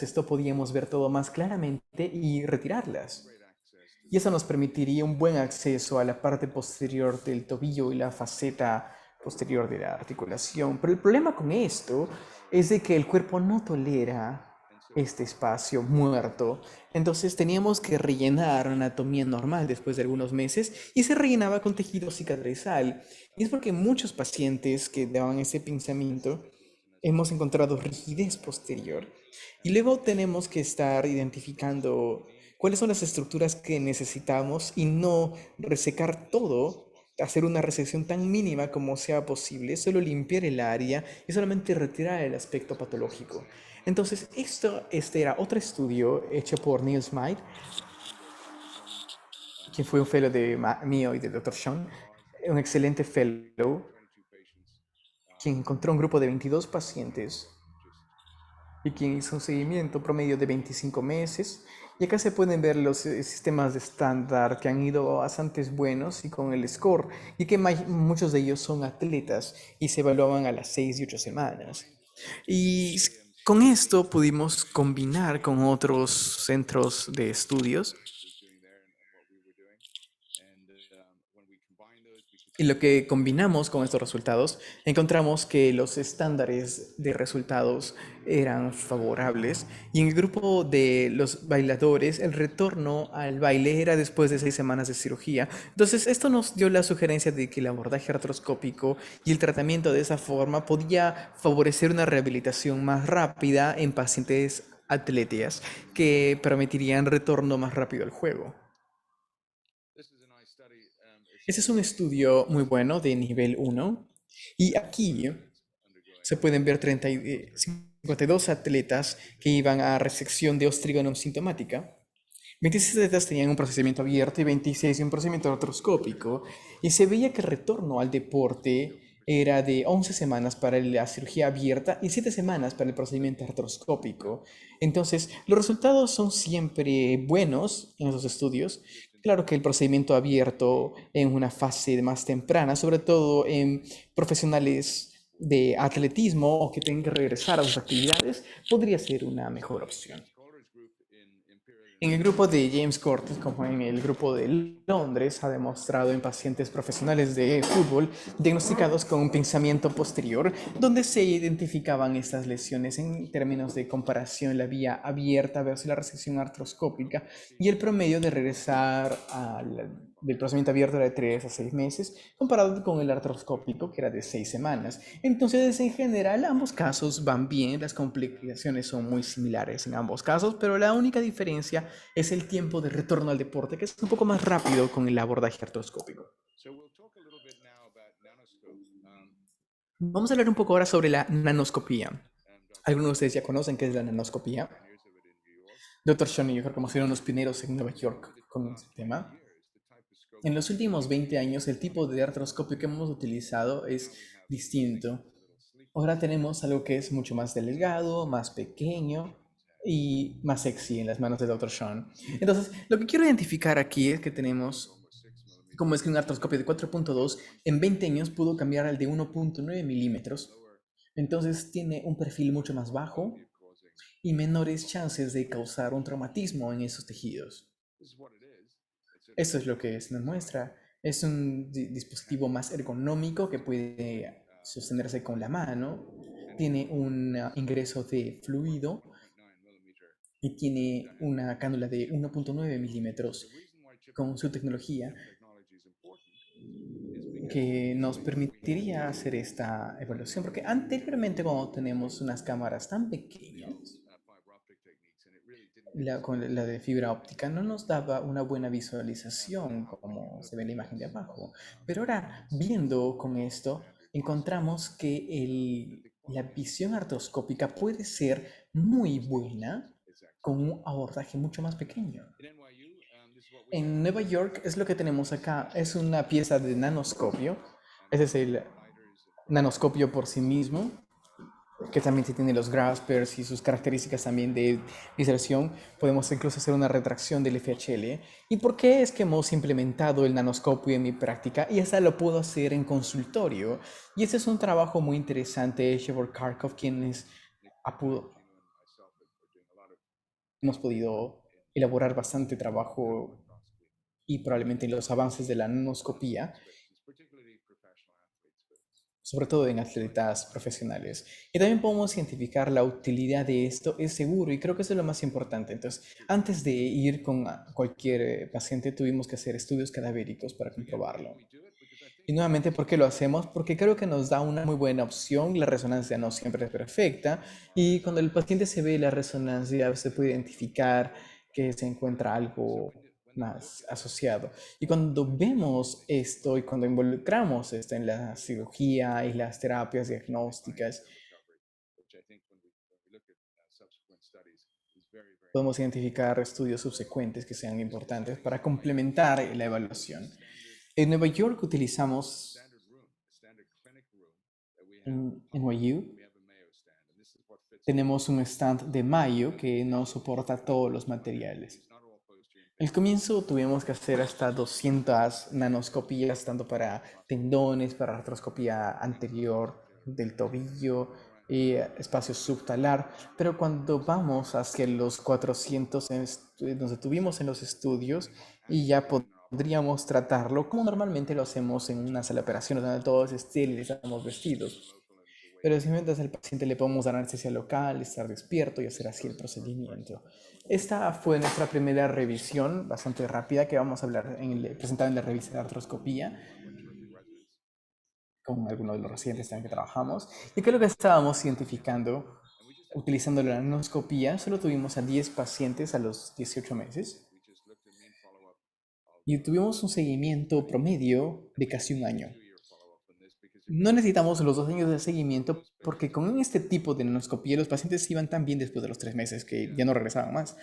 see
podíamos ver todo más claramente y retirarlas.
great access to
Y eso nos permitiría un buen acceso a la parte posterior del tobillo y la faceta posterior de la articulación. Pero el problema con esto es de que el cuerpo no tolera este espacio muerto. Entonces teníamos que rellenar anatomía normal después de algunos meses y se rellenaba con tejido cicatrizal. Y es porque muchos pacientes que daban ese pinzamiento hemos encontrado rigidez posterior. Y luego tenemos que estar identificando cuáles son las estructuras que necesitamos y no resecar todo, hacer una resección tan mínima como sea posible, solo limpiar el área y solamente retirar el aspecto patológico. Entonces, este era otro estudio hecho por Neil Smythe, quien fue un fellow de mío y del Dr. Sean, un excelente fellow,
22 patients
quien encontró un grupo de 22 pacientes y quien hizo un seguimiento promedio de 25 meses. Y acá se pueden ver los sistemas de estándar que han ido bastante buenos y con el score, y que muchos de ellos son atletas y se evaluaban a las 6 y 8 semanas. Y con esto pudimos combinar con otros centros de estudios.
was doing there and what we were doing. And when we combined those, we could
Y lo que combinamos con estos resultados, encontramos que los estándares de resultados eran favorables y en el grupo de los bailadores el retorno al baile era después de 6 semanas de cirugía. Entonces esto nos dio la sugerencia de que el abordaje artroscópico y el tratamiento de esa forma podía favorecer una rehabilitación más rápida en pacientes atletas que permitirían retorno más rápido al juego.
this is a nice study.
Ese es un estudio muy bueno de nivel 1 y aquí se pueden ver 52 atletas que iban a resección de ostrigonum sintomática. 26 atletas tenían un procedimiento abierto y 26 un procedimiento artroscópico y se veía que el retorno al deporte era de 11 semanas para la cirugía abierta y 7 semanas para el procedimiento artroscópico. Entonces, los resultados son siempre buenos en esos estudios. Claro que el procedimiento abierto en una fase más temprana, sobre todo en profesionales de atletismo o que tengan que regresar a sus actividades, podría ser una mejor opción. En el grupo de James Cortes, como en el grupo de Londres, ha demostrado en pacientes profesionales de fútbol diagnosticados con un pinzamiento posterior, donde se identificaban estas lesiones en términos de comparación, la vía abierta versus la resección artroscópica, y el promedio de regresar del procedimiento abierto era de 3 a 6 meses, comparado con el artroscópico, que era de 6 semanas. Entonces, en general, ambos casos van bien, las complicaciones son muy similares en ambos casos, pero la única diferencia es el tiempo de retorno al deporte, que es un poco más rápido con el abordaje artroscópico. Vamos a hablar un poco ahora sobre la nanoscopía. Algunos de ustedes ya conocen qué es la nanoscopía. Dr. Sean y yo creo que hemos sido unos pioneros en Nueva York con este tema. En los últimos 20 años, el tipo de artroscopio que hemos utilizado es distinto. Ahora tenemos algo que es mucho más delgado, más pequeño y más sexy en las manos de Dr. Sean. Entonces, lo que quiero identificar aquí es que tenemos como es que un artroscopio de 4.2 en 20 años pudo cambiar al de 1.9 milímetros. Entonces tiene un perfil mucho más bajo y menores chances de causar un traumatismo en esos tejidos. Eso es lo que nos muestra. Es un dispositivo más ergonómico que puede sostenerse con la mano. Tiene un ingreso de fluido y tiene una cánula de 1.9 milímetros con su tecnología que nos permitiría hacer esta evaluación, porque anteriormente cuando tenemos unas cámaras tan pequeñas, con la de fibra óptica no nos daba una buena visualización como se ve en la imagen de abajo, pero ahora viendo con esto encontramos que la visión artroscópica puede ser muy buena con un abordaje mucho más pequeño. En Nueva York es lo que tenemos acá, es una pieza de nanoscopio. Ese es el nanoscopio por sí mismo, que también tiene los graspers y sus características también de visualización. Podemos incluso hacer una retracción del FHL. ¿Y por qué es que hemos implementado el nanoscopio en mi práctica? Y esa lo puedo hacer en consultorio. Y ese es un trabajo muy interesante de Shevor Kharkov, quienes hemos podido elaborar bastante trabajo y probablemente los avances de la nanoscopía, sobre todo en atletas profesionales. Y también podemos identificar la utilidad de esto, es seguro, y creo que eso es lo más importante. Entonces, antes de ir con cualquier paciente, tuvimos que hacer estudios cadavéricos para comprobarlo. Y nuevamente, ¿por qué lo hacemos? Porque creo que nos da una muy buena opción. La resonancia no siempre es perfecta, y cuando el paciente se ve la resonancia, se puede identificar que se encuentra algo más asociado. Y cuando vemos esto y cuando involucramos esto en la cirugía y las terapias diagnósticas, podemos identificar estudios subsecuentes que sean importantes para complementar la evaluación. En Nueva York utilizamos en NYU tenemos un stand de Mayo que no soporta todos los materiales. Al comienzo tuvimos que hacer hasta 200 nanoscopías, tanto para tendones, para artroscopía anterior del tobillo, espacio subtalar, pero cuando vamos hacia los 400 nos detuvimos en los estudios y ya podríamos tratarlo como normalmente lo hacemos en una sala de operaciones donde todos estériles, estamos vestidos. Pero si mientras al paciente le podemos dar anestesia local, estar despierto y hacer así el procedimiento. Esta fue nuestra primera revisión, bastante rápida, que vamos a hablar presentada en la revista de artroscopía, con algunos de los residentes también que trabajamos. Y que lo que estábamos identificando, utilizando la nanoscopía, solo tuvimos a 10 pacientes a los 18 meses. Y tuvimos un seguimiento promedio de casi un año. No necesitamos los 2 años de seguimiento porque con este tipo de nanoscopía los pacientes iban tan bien después de los 3 meses que ya no regresaban más.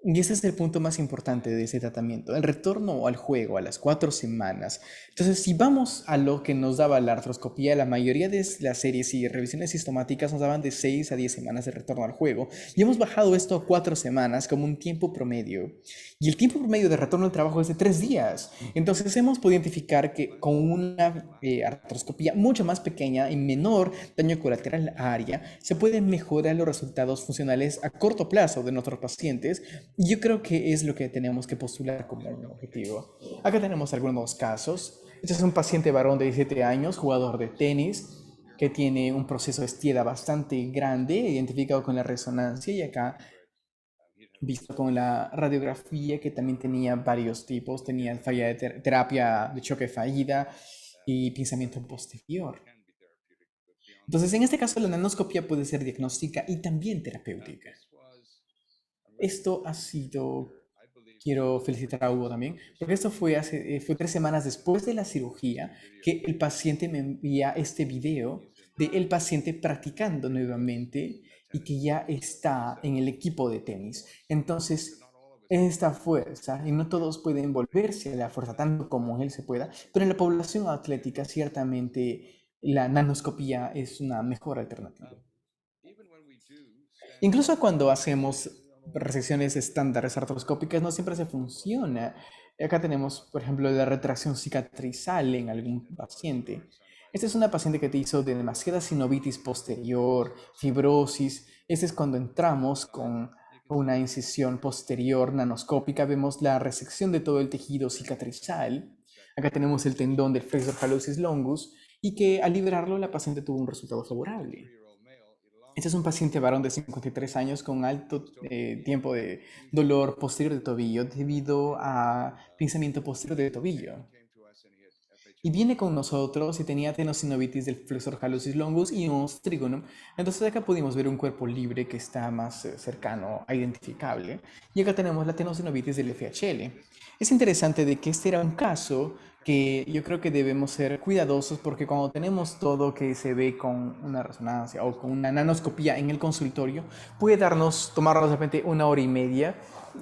Y ese es el punto más importante de ese tratamiento, el retorno al juego a las 4 semanas. Entonces, si vamos a lo que nos daba la artroscopía, la mayoría de las series y revisiones sistemáticas nos daban de 6 a 10 semanas de retorno al juego. Y hemos bajado esto a 4 semanas como un tiempo promedio. Y el tiempo promedio de retorno al trabajo es de 3 días. Entonces, hemos podido identificar que con una artroscopía mucho más pequeña y menor daño colateral área, se pueden mejorar los resultados funcionales a corto plazo de nuestros pacientes, Yo creo que es lo que tenemos que postular como un objetivo. Acá tenemos algunos casos. Este es un paciente varón de 17 años, jugador de tenis, que tiene un proceso de estieda bastante grande, identificado con la resonancia, y acá visto con la radiografía, que también tenía varios tipos, tenía falla de terapia de choque fallida y pinzamiento posterior. Entonces, en este caso, la nanoscopia puede ser diagnóstica y también terapéutica. Esto ha sido, quiero felicitar a Hugo también, porque esto fue 3 semanas después de la cirugía que el paciente me envía este video de el paciente practicando nuevamente y que ya está en el equipo de tenis. Entonces, esta fuerza, y no todos pueden volverse a la fuerza tanto como él se pueda, pero en la población atlética ciertamente la nanoscopía es una mejor alternativa. Incluso cuando hacemos resecciones estándares artroscópicas no siempre se funciona. Acá tenemos, por ejemplo, la retracción cicatrizal en algún paciente. Esta es una paciente que te hizo de demasiada sinovitis posterior, fibrosis. Este es cuando entramos con una incisión posterior nanoscópica. Vemos la resección de todo el tejido cicatrizal. Acá tenemos el tendón del flexor hallucis longus y que al liberarlo la paciente tuvo un resultado favorable. Este es un paciente varón de 53 años con alto tiempo de dolor posterior de tobillo debido a pinzamiento posterior de tobillo. Y viene con nosotros y tenía tenosinovitis del flexor hallucis longus y un trigonum. Entonces acá pudimos ver un cuerpo libre que está más cercano a identificable. Y acá tenemos la tenosinovitis del FHL. Es interesante de que este era un caso que yo creo que debemos ser cuidadosos porque cuando tenemos todo que se ve con una resonancia o con una nanoscopía en el consultorio, puede tomarnos de repente 1 hora y media,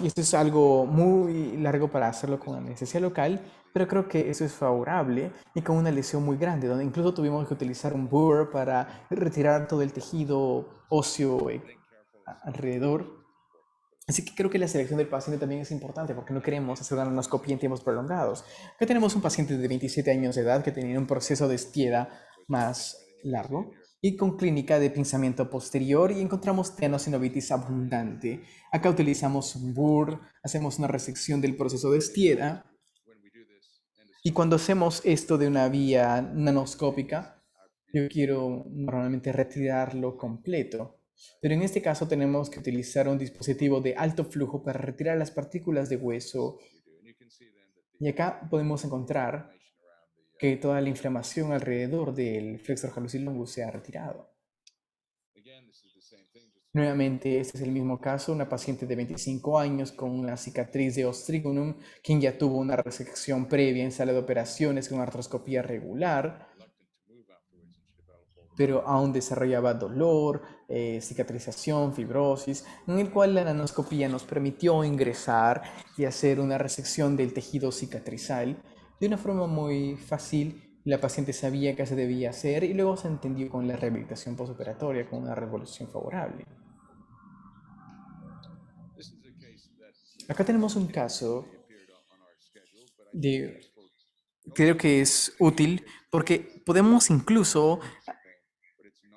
y esto es algo muy largo para hacerlo con anestesia local, pero creo que eso es favorable y con una lesión muy grande, donde incluso tuvimos que utilizar un burr para retirar todo el tejido óseo alrededor. Así que creo que la selección del paciente también es importante porque no queremos hacer una nanoscopia en tiempos prolongados. Acá tenemos un paciente de 27 años de edad que tenía un proceso de estieda más largo y con clínica de pinzamiento posterior, y encontramos tenosinovitis abundante. Acá utilizamos un burr, hacemos una resección del proceso de estieda, y cuando hacemos esto de una vía nanoscópica, yo quiero normalmente retirarlo completo. Pero en este caso tenemos que utilizar un dispositivo de alto flujo para retirar las partículas de hueso. Y acá podemos encontrar que toda la inflamación alrededor del flexor hallucis longus se ha retirado. Nuevamente, este es el mismo caso, una paciente de 25 años con una cicatriz de os trigonum, quien ya tuvo una resección previa en sala de operaciones con artroscopía regular, pero aún desarrollaba dolor, cicatrización, fibrosis, en el cual la nanoscopía nos permitió ingresar y hacer una resección del tejido cicatrizal de una forma muy fácil. La paciente sabía qué se debía hacer y luego se entendió con la rehabilitación postoperatoria con una resolución favorable. Acá tenemos un caso de, creo que es útil porque podemos incluso,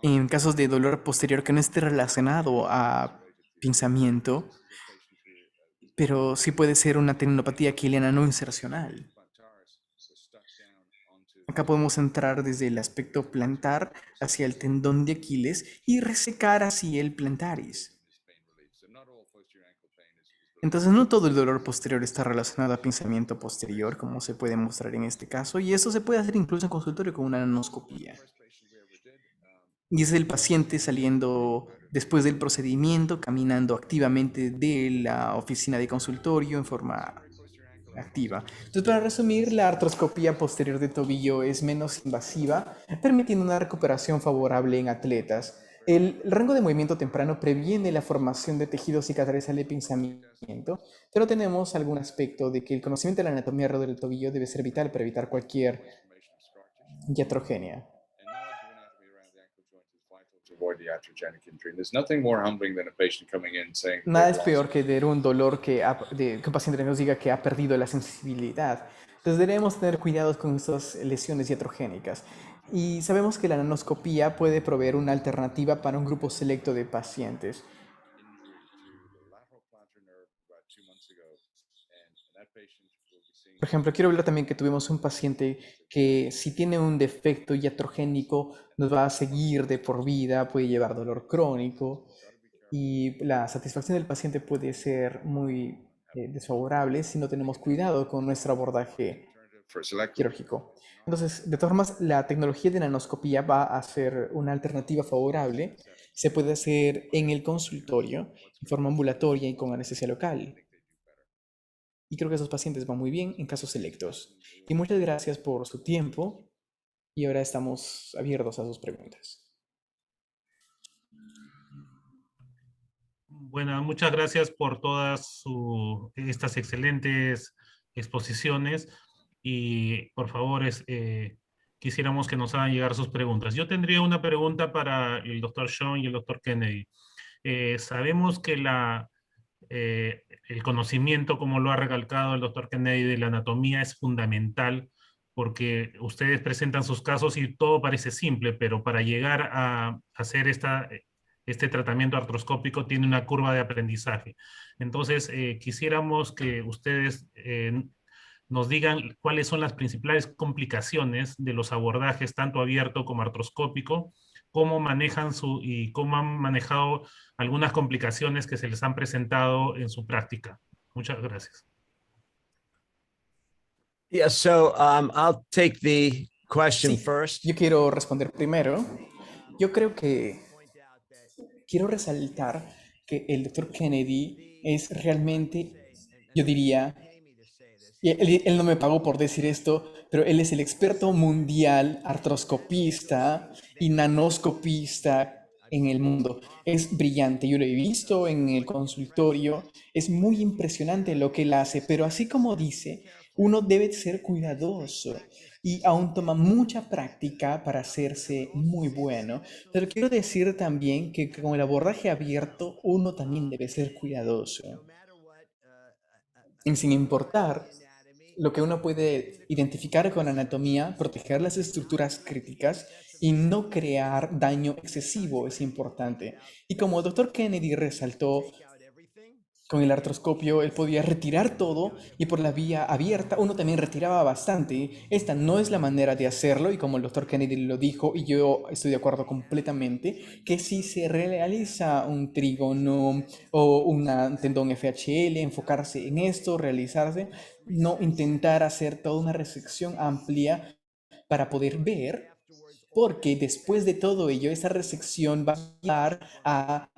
en casos de dolor posterior que no esté relacionado a pinzamiento, pero sí puede ser una tendinopatía quiliana no insercional. Acá podemos entrar desde el aspecto plantar hacia el tendón de Aquiles y resecar así el plantaris. Entonces no todo el dolor posterior está relacionado a pinzamiento posterior, como se puede mostrar en este caso, y eso se puede hacer incluso en consultorio con una nanoscopía. Y es el paciente saliendo después del procedimiento, caminando activamente de la oficina de consultorio en forma activa. Entonces, para resumir, la artroscopía posterior de tobillo es menos invasiva, permitiendo una recuperación favorable en atletas. El rango de movimiento temprano previene la formación de tejido cicatrizal de pinzamiento, pero tenemos algún aspecto de que el conocimiento de la anatomía alrededor del tobillo debe ser vital para evitar cualquier iatrogenia. Nada es peor que ver un dolor que un paciente nos diga que ha perdido la sensibilidad. Entonces debemos tener cuidado con estas lesiones iatrogénicas. Y sabemos que la nanoscopía puede proveer una alternativa para un grupo selecto de pacientes. Por ejemplo, quiero hablar también que tuvimos un paciente que si tiene un defecto iatrogénico nos va a seguir de por vida, puede llevar dolor crónico y la satisfacción del paciente puede ser muy desfavorable si no tenemos cuidado con nuestro abordaje
For selective.
quirúrgico. Entonces, de todas formas, la tecnología de nanoscopía va a ser una alternativa favorable. Se puede hacer en el consultorio, en forma ambulatoria y con anestesia local. Y creo que esos pacientes van muy bien en casos selectos. Y muchas gracias por su tiempo y ahora estamos abiertos a sus preguntas.
Bueno, muchas gracias por todas estas excelentes exposiciones y por favor quisiéramos que nos hagan llegar sus preguntas. Yo tendría una pregunta para el doctor Sean y el doctor Kennedy. Sabemos que el conocimiento, como lo ha recalcado el doctor Kennedy, de la anatomía es fundamental porque ustedes presentan sus casos y todo parece simple, pero para llegar a hacer este tratamiento artroscópico tiene una curva de aprendizaje. Entonces, quisiéramos que ustedes nos digan cuáles son las principales complicaciones de los abordajes, tanto abierto como artroscópico, cómo manejan y cómo han manejado algunas complicaciones que se les han presentado en su práctica. Muchas gracias.
Yeah, so I'll take the question
Sí,
first.
yo quiero responder primero. Yo creo que quiero resaltar que el doctor Kennedy es realmente, yo diría, y él no me pagó por decir esto, pero él es el experto mundial artroscopista y nanoscopista en el mundo. Es brillante, yo lo he visto en el consultorio, es muy impresionante lo que él hace, pero así como dice, uno debe ser cuidadoso y aún toma mucha práctica para hacerse muy bueno. Pero quiero decir también que con el abordaje abierto uno también debe ser cuidadoso. Y sin importar lo que uno puede identificar con anatomía, proteger las estructuras críticas y no crear daño excesivo es importante. Y como el doctor Kennedy resaltó, con el artroscopio él podía retirar todo y por la vía abierta uno también retiraba bastante. Esta no es la manera de hacerlo y como el doctor Kennedy lo dijo y yo estoy de acuerdo completamente, que si se realiza un trígono o un tendón FHL, enfocarse en esto, realizarse, no intentar hacer toda una resección amplia para poder ver, porque después de todo ello, esa resección va a llevar a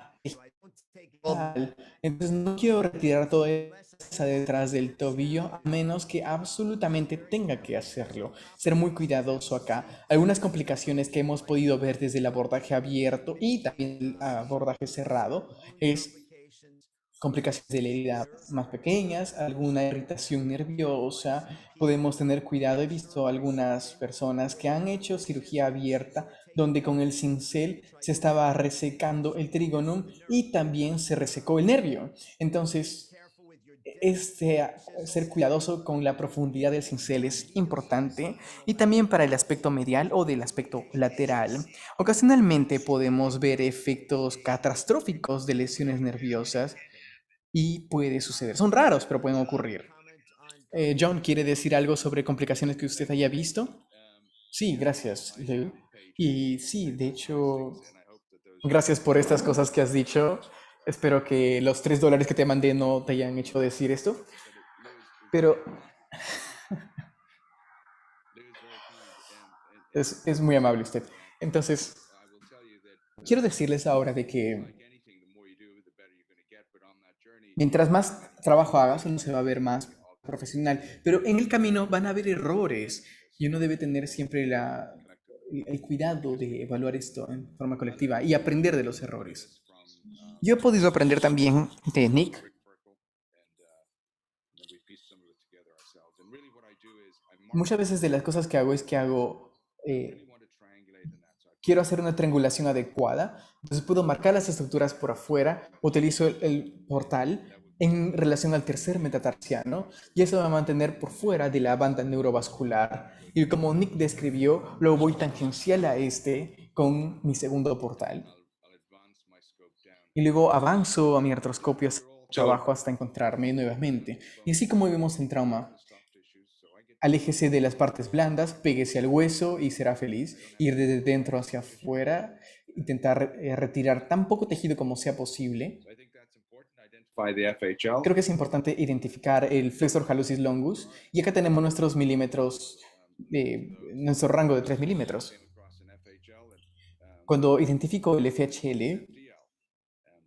entonces no quiero retirar toda esa detrás del tobillo a menos que absolutamente tenga que hacerlo. Ser muy cuidadoso acá. Algunas complicaciones que hemos podido ver desde el abordaje abierto y también el abordaje cerrado es complicaciones de la herida más pequeñas, alguna irritación nerviosa, podemos tener cuidado. He visto algunas personas que han hecho cirugía abierta donde con el cincel se estaba resecando el trígono y también se resecó el nervio. Entonces, ser cuidadoso con la profundidad del cincel es importante y también para el aspecto medial o del aspecto lateral. Ocasionalmente podemos ver efectos catastróficos de lesiones nerviosas y puede suceder. Son raros, pero pueden ocurrir. John, ¿quiere decir algo sobre complicaciones que usted haya visto? Sí, gracias, Lou. Y sí, de hecho, gracias por estas cosas que has dicho. Espero que los $3 que te mandé no te hayan hecho decir esto. Pero es muy amable usted. Entonces, quiero decirles ahora de que mientras más trabajo hagas, uno se va a ver más profesional. Pero en el camino van a haber errores y uno debe tener siempre el cuidado de evaluar esto en forma colectiva y aprender de los errores. Yo he podido aprender también de Nick. Muchas veces de las cosas que hago es que quiero hacer una triangulación adecuada, entonces puedo marcar las estructuras por afuera, utilizo el portal en relación al tercer metatarsiano y eso va a mantener por fuera de la banda neurovascular. Y como Nick describió, lo voy tangencial a este con mi segundo portal. Y luego avanzo a mi artroscopio hacia abajo hasta encontrarme nuevamente. Y así como vemos en trauma, aléjese de las partes blandas, péguese al hueso y será feliz. Ir desde dentro hacia afuera, intentar retirar tan poco tejido como sea posible.
So I think that's important. Identify the FHL.
Creo que es importante identificar el flexor hallucis longus. Y acá tenemos nuestros milímetros, nuestro rango de 3 milímetros.
Came across an FHL and
Cuando identifico el FHL,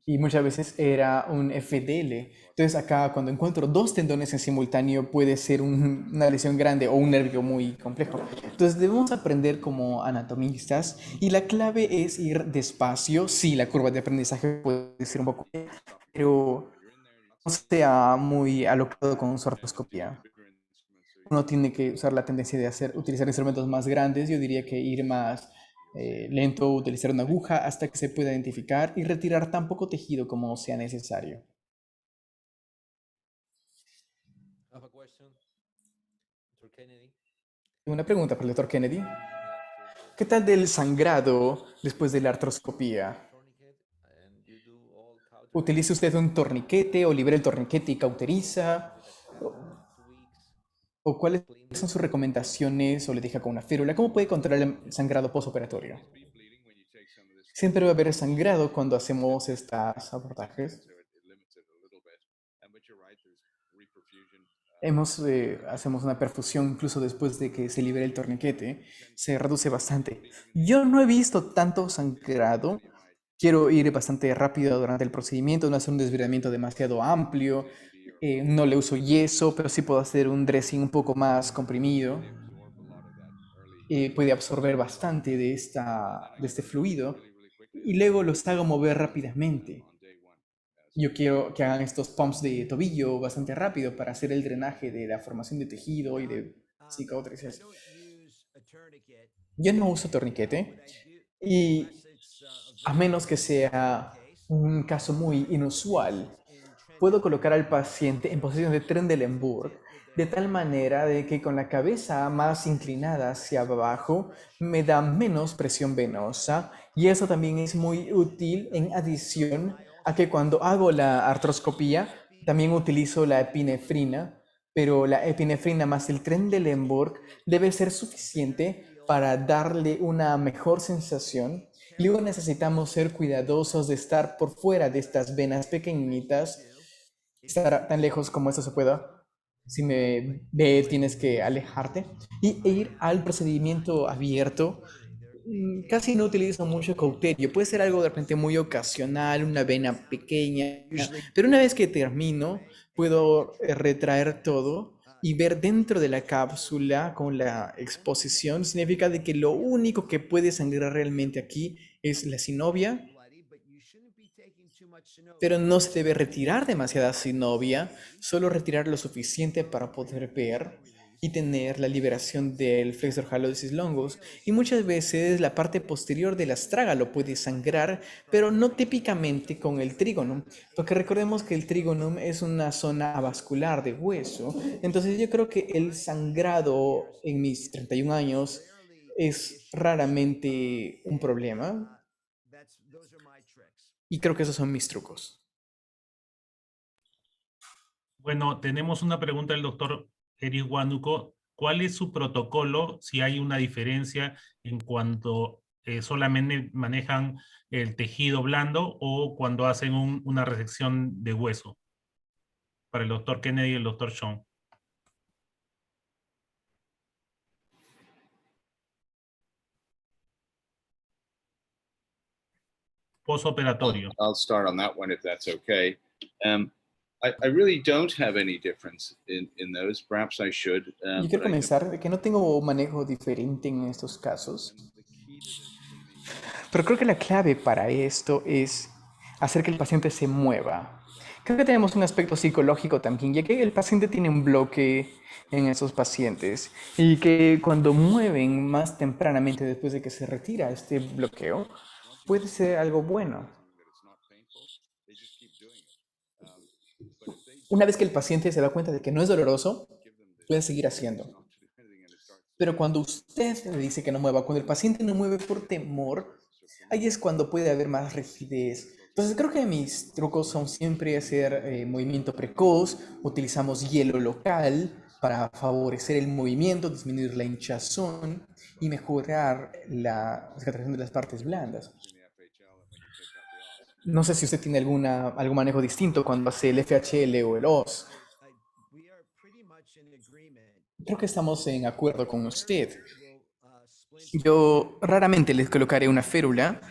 y muchas veces era un FDL. Entonces acá cuando encuentro dos tendones en simultáneo puede ser una lesión grande o un nervio muy complejo. Entonces debemos aprender como anatomistas y la clave es ir despacio. Sí, la curva de aprendizaje puede ser un poco, pero no sea muy alocado con su artroscopía.
bigger instruments. So
Uno tiene que usar la tendencia de utilizar instrumentos más grandes. Yo diría que ir más lento, utilizar una aguja hasta que se pueda identificar y retirar tan poco tejido como sea necesario.
I have a question. Dr. Kennedy.
Una pregunta para el doctor Kennedy. ¿Qué tal del sangrado después de la artroscopía?
Tourniquet and you do all cauterization
¿Utiliza usted un torniquete o libera el torniquete y cauteriza?
2 weeks.
¿O cuáles son sus recomendaciones o le deja con una férula? ¿Cómo puede controlar el sangrado postoperatorio?
be bleeding when you take some of this,
Siempre va a haber sangrado cuando hacemos estos abordajes.
so it limits it a little bit. But you're right, there's reperfusion.
Hacemos una perfusión incluso después de que se libere el torniquete. Se reduce bastante. Yo no he visto tanto sangrado. Quiero ir bastante rápido durante el procedimiento, no hacer un desviamiento demasiado amplio. No le uso yeso, pero sí puedo hacer un dressing un poco más comprimido. Puede absorber bastante de este fluido. Y luego los hago mover rápidamente. Yo quiero que hagan estos pumps de tobillo bastante rápido para hacer el drenaje de la formación de tejido y de cicatrices. Yo no uso torniquete y a menos que sea un caso muy inusual, puedo colocar al paciente en posición de Trendelenburg de tal manera de que con la cabeza más inclinada hacia abajo me da menos presión venosa y eso también es muy útil en adición a que cuando hago la artroscopía también utilizo la epinefrina, pero la epinefrina más el Trendelenburg debe ser suficiente para darle una mejor sensación. Luego necesitamos ser cuidadosos de estar por fuera de estas venas pequeñitas, estar tan lejos como eso se pueda. Si me ve, tienes que alejarte y ir al procedimiento abierto. Casi no utilizo mucho cauterio, puede ser algo de repente muy ocasional, una vena pequeña, pero una vez que termino, puedo retraer todo y ver dentro de la cápsula con la exposición. Significa de que lo único que puede sangrar realmente aquí es la sinovia, pero no se debe retirar demasiada sinovia, solo retirar lo suficiente para poder ver y tener la liberación del flexor hallucis longus. Y muchas veces la parte posterior del astrágalo puede sangrar, pero no típicamente con el trigonum, porque recordemos que el trigonum es una zona avascular de hueso. Entonces yo creo que el sangrado en mis 31 años es raramente un problema. Y creo que esos son mis trucos.
Bueno, tenemos una pregunta del doctor Eric Huánuco. ¿Cuál es su protocolo si hay una diferencia en cuanto solamente manejan el tejido blando o cuando hacen una resección de hueso? Para el doctor Kennedy y el doctor Sean. Postoperatorio.
I'll start on that one if that's okay. I really don't have any difference in those. Perhaps I should.
Yo quiero comenzar de que no tengo manejo diferente en estos casos, pero creo que la clave para esto es hacer que el paciente se mueva. Creo que tenemos un aspecto psicológico también, ya que el paciente tiene un bloque en esos pacientes y que cuando mueven más tempranamente después de que se retira este bloqueo, puede ser algo bueno. Una vez que el paciente se da cuenta de que no es doloroso, puede seguir haciendo. Pero cuando usted le dice que no mueva, cuando el paciente no mueve por temor, ahí es cuando puede haber más rigidez. Entonces creo que mis trucos son siempre hacer movimiento precoz, utilizamos hielo local, para favorecer el movimiento, disminuir la hinchazón y mejorar la cicatrización de las partes blandas.
using the FHL, and when you take out the os.
No sé si usted tiene algún manejo distinto cuando hace el FHL o el OS.
We are pretty much in agreement.
Creo que estamos en acuerdo con usted.
We'll, splint
Yo raramente les colocaré una férula.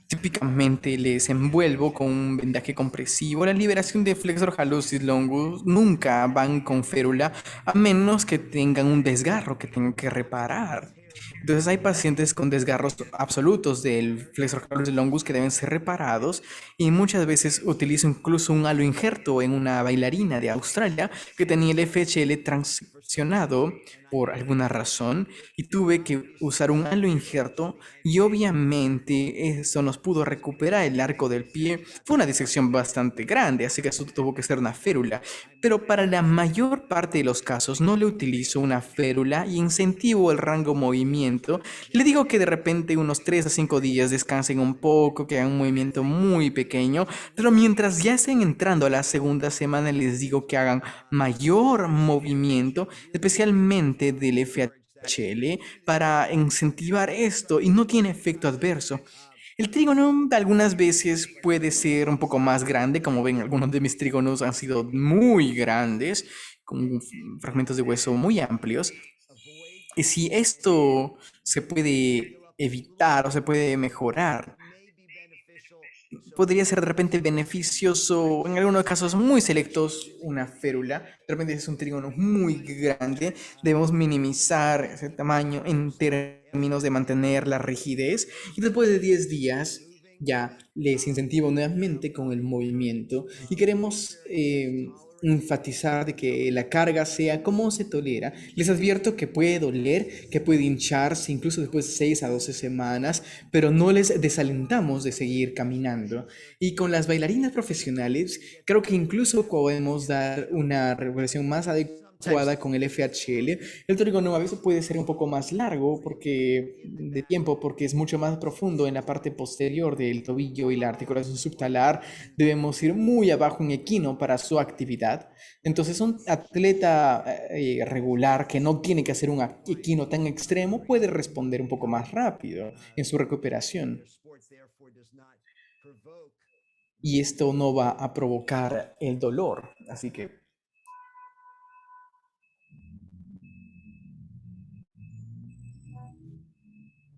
Típicamente les envuelvo con un vendaje compresivo. La liberación de flexor hallucis longus nunca van con férula a menos que tengan un desgarro que tengan que reparar. Entonces hay pacientes con desgarros absolutos del flexor hallucis longus que deben ser reparados y muchas veces utilizo incluso un halo injerto en una bailarina de Australia que tenía el FHL transicionado por alguna razón y tuve que usar un halo injerto y obviamente eso nos pudo recuperar el arco del pie. Fue una disección bastante grande, así que eso tuvo que ser una férula. Pero para la mayor parte de los casos no le utilizo una férula y incentivo el rango movimiento. Le digo que de repente unos 3 a 5 días descansen un poco, que hagan un movimiento muy pequeño, pero mientras ya estén entrando a la segunda semana les digo que hagan mayor movimiento, especialmente del FHL, para incentivar esto y no tiene efecto adverso. El trígono algunas veces puede ser un poco más grande, como ven, algunos de mis trígonos han sido muy grandes, con fragmentos de hueso muy amplios. Y si esto se puede evitar o se puede mejorar, podría ser de repente beneficioso, en algunos casos muy selectos, una férula. De repente es un trígono muy grande, debemos minimizar ese tamaño en términos de mantener la rigidez y después de 10 días ya les incentivo nuevamente con el movimiento y queremos enfatizar de que la carga sea como se tolera. Les advierto que puede doler, que puede hincharse incluso después de 6 a 12 semanas, pero no les desalentamos de seguir caminando. Y con las bailarinas profesionales, creo que incluso podemos dar una regulación más adecuada con el FHL. El trígono a veces puede ser un poco más largo de tiempo porque es mucho más profundo en la parte posterior del tobillo y la articulación subtalar. Debemos ir muy abajo en equino para su actividad. Entonces un atleta regular que no tiene que hacer un equino tan extremo puede responder un poco más rápido en su recuperación. Y esto no va a provocar el dolor. Así que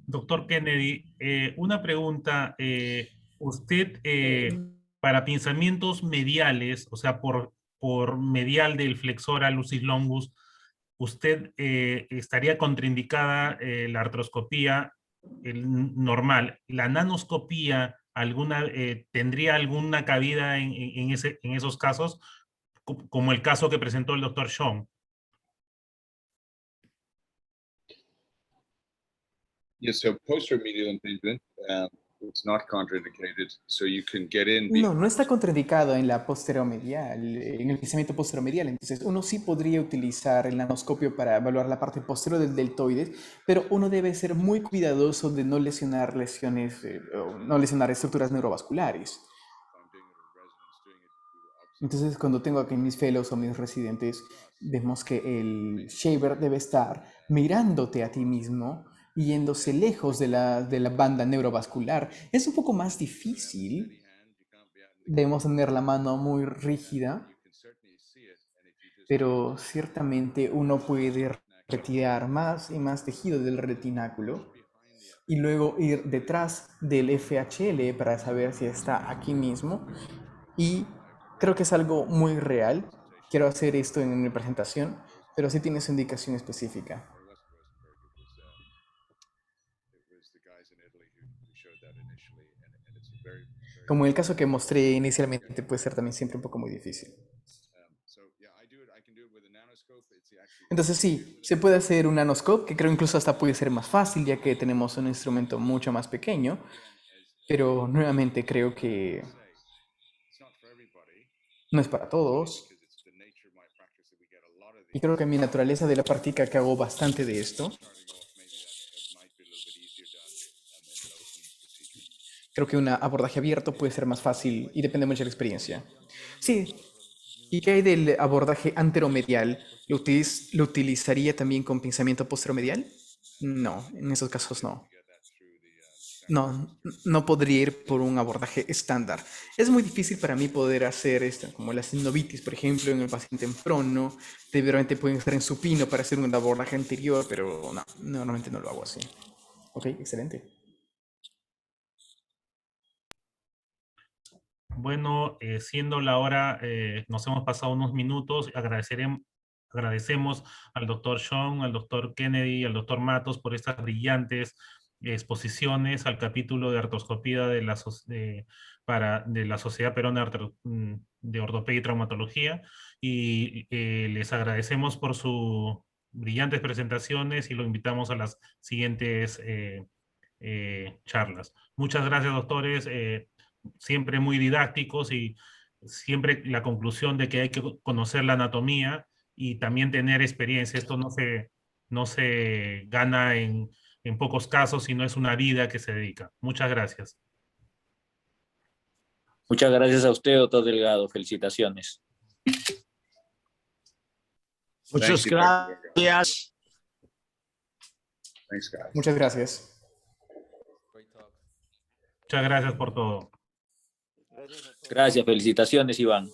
Doctor Kennedy, una pregunta. Usted, para pinzamientos mediales, o sea, por medial del flexor hallucis longus, ¿usted estaría contraindicada la artroscopía normal? ¿La nanoscopía tendría alguna cabida en esos casos, como el caso que presentó el doctor Sean?
Yes, so posterior medial impingement, it's not contraindicated, so you can get in.
No está contraindicado en la posteromedial, en el pensamiento posteromedial. Entonces, uno sí podría utilizar el nanoscopio para evaluar la parte posterior del deltoides, pero uno debe ser muy cuidadoso de no lesionar no lesionar estructuras neurovasculares. Entonces, cuando tengo aquí mis fellows o mis residentes, vemos que el shaver debe estar mirándote a ti mismo, yéndose lejos de la banda neurovascular. Es un poco más difícil. Debemos tener la mano muy rígida, pero ciertamente uno puede retirar más y más tejido del retináculo y luego ir detrás del FHL para saber si está aquí mismo. Y creo que es algo muy real. Quiero hacer esto en mi presentación, pero sí tiene su indicación específica. Como el caso que mostré inicialmente, puede ser también siempre un poco muy difícil. Entonces sí, se puede hacer un nanoscope, que creo incluso hasta puede ser más fácil, ya que tenemos un instrumento mucho más pequeño, pero nuevamente creo que no es para todos. Y creo que en mi naturaleza de la práctica que hago bastante de esto. Creo que un abordaje abierto puede ser más fácil y depende mucho de la experiencia. Sí, ¿y qué hay del abordaje anteromedial? ¿Lo utilizaría también con pensamiento posteromedial? No, en esos casos no.
get that through the
No, no podría ir por un abordaje estándar. Es muy difícil para mí poder hacer esto, como la sinovitis, por ejemplo, en el paciente en prono. Realmente pueden estar en supino para hacer un abordaje anterior, pero no, normalmente no lo hago así. Ok, excelente.
Bueno, siendo la hora, nos hemos pasado unos minutos. Agradecemos al doctor Sean, al doctor Kennedy y al doctor Matos por estas brillantes exposiciones al capítulo de artroscopía de de la Sociedad Peruana de Ortopedia y Traumatología. Y les agradecemos por sus brillantes presentaciones y lo invitamos a las siguientes charlas. Muchas gracias, doctores. Siempre muy didácticos y siempre la conclusión de que hay que conocer la anatomía y también tener experiencia. Esto no se gana en pocos casos, sino es una vida que se dedica. Muchas gracias.
Muchas gracias a usted, doctor Delgado. Felicitaciones.
Muchas
Thank you, Dr.
gracias.
Thanks, guys.
Muchas gracias.
Great talk.
Muchas gracias por todo.
Gracias, felicitaciones, Iván.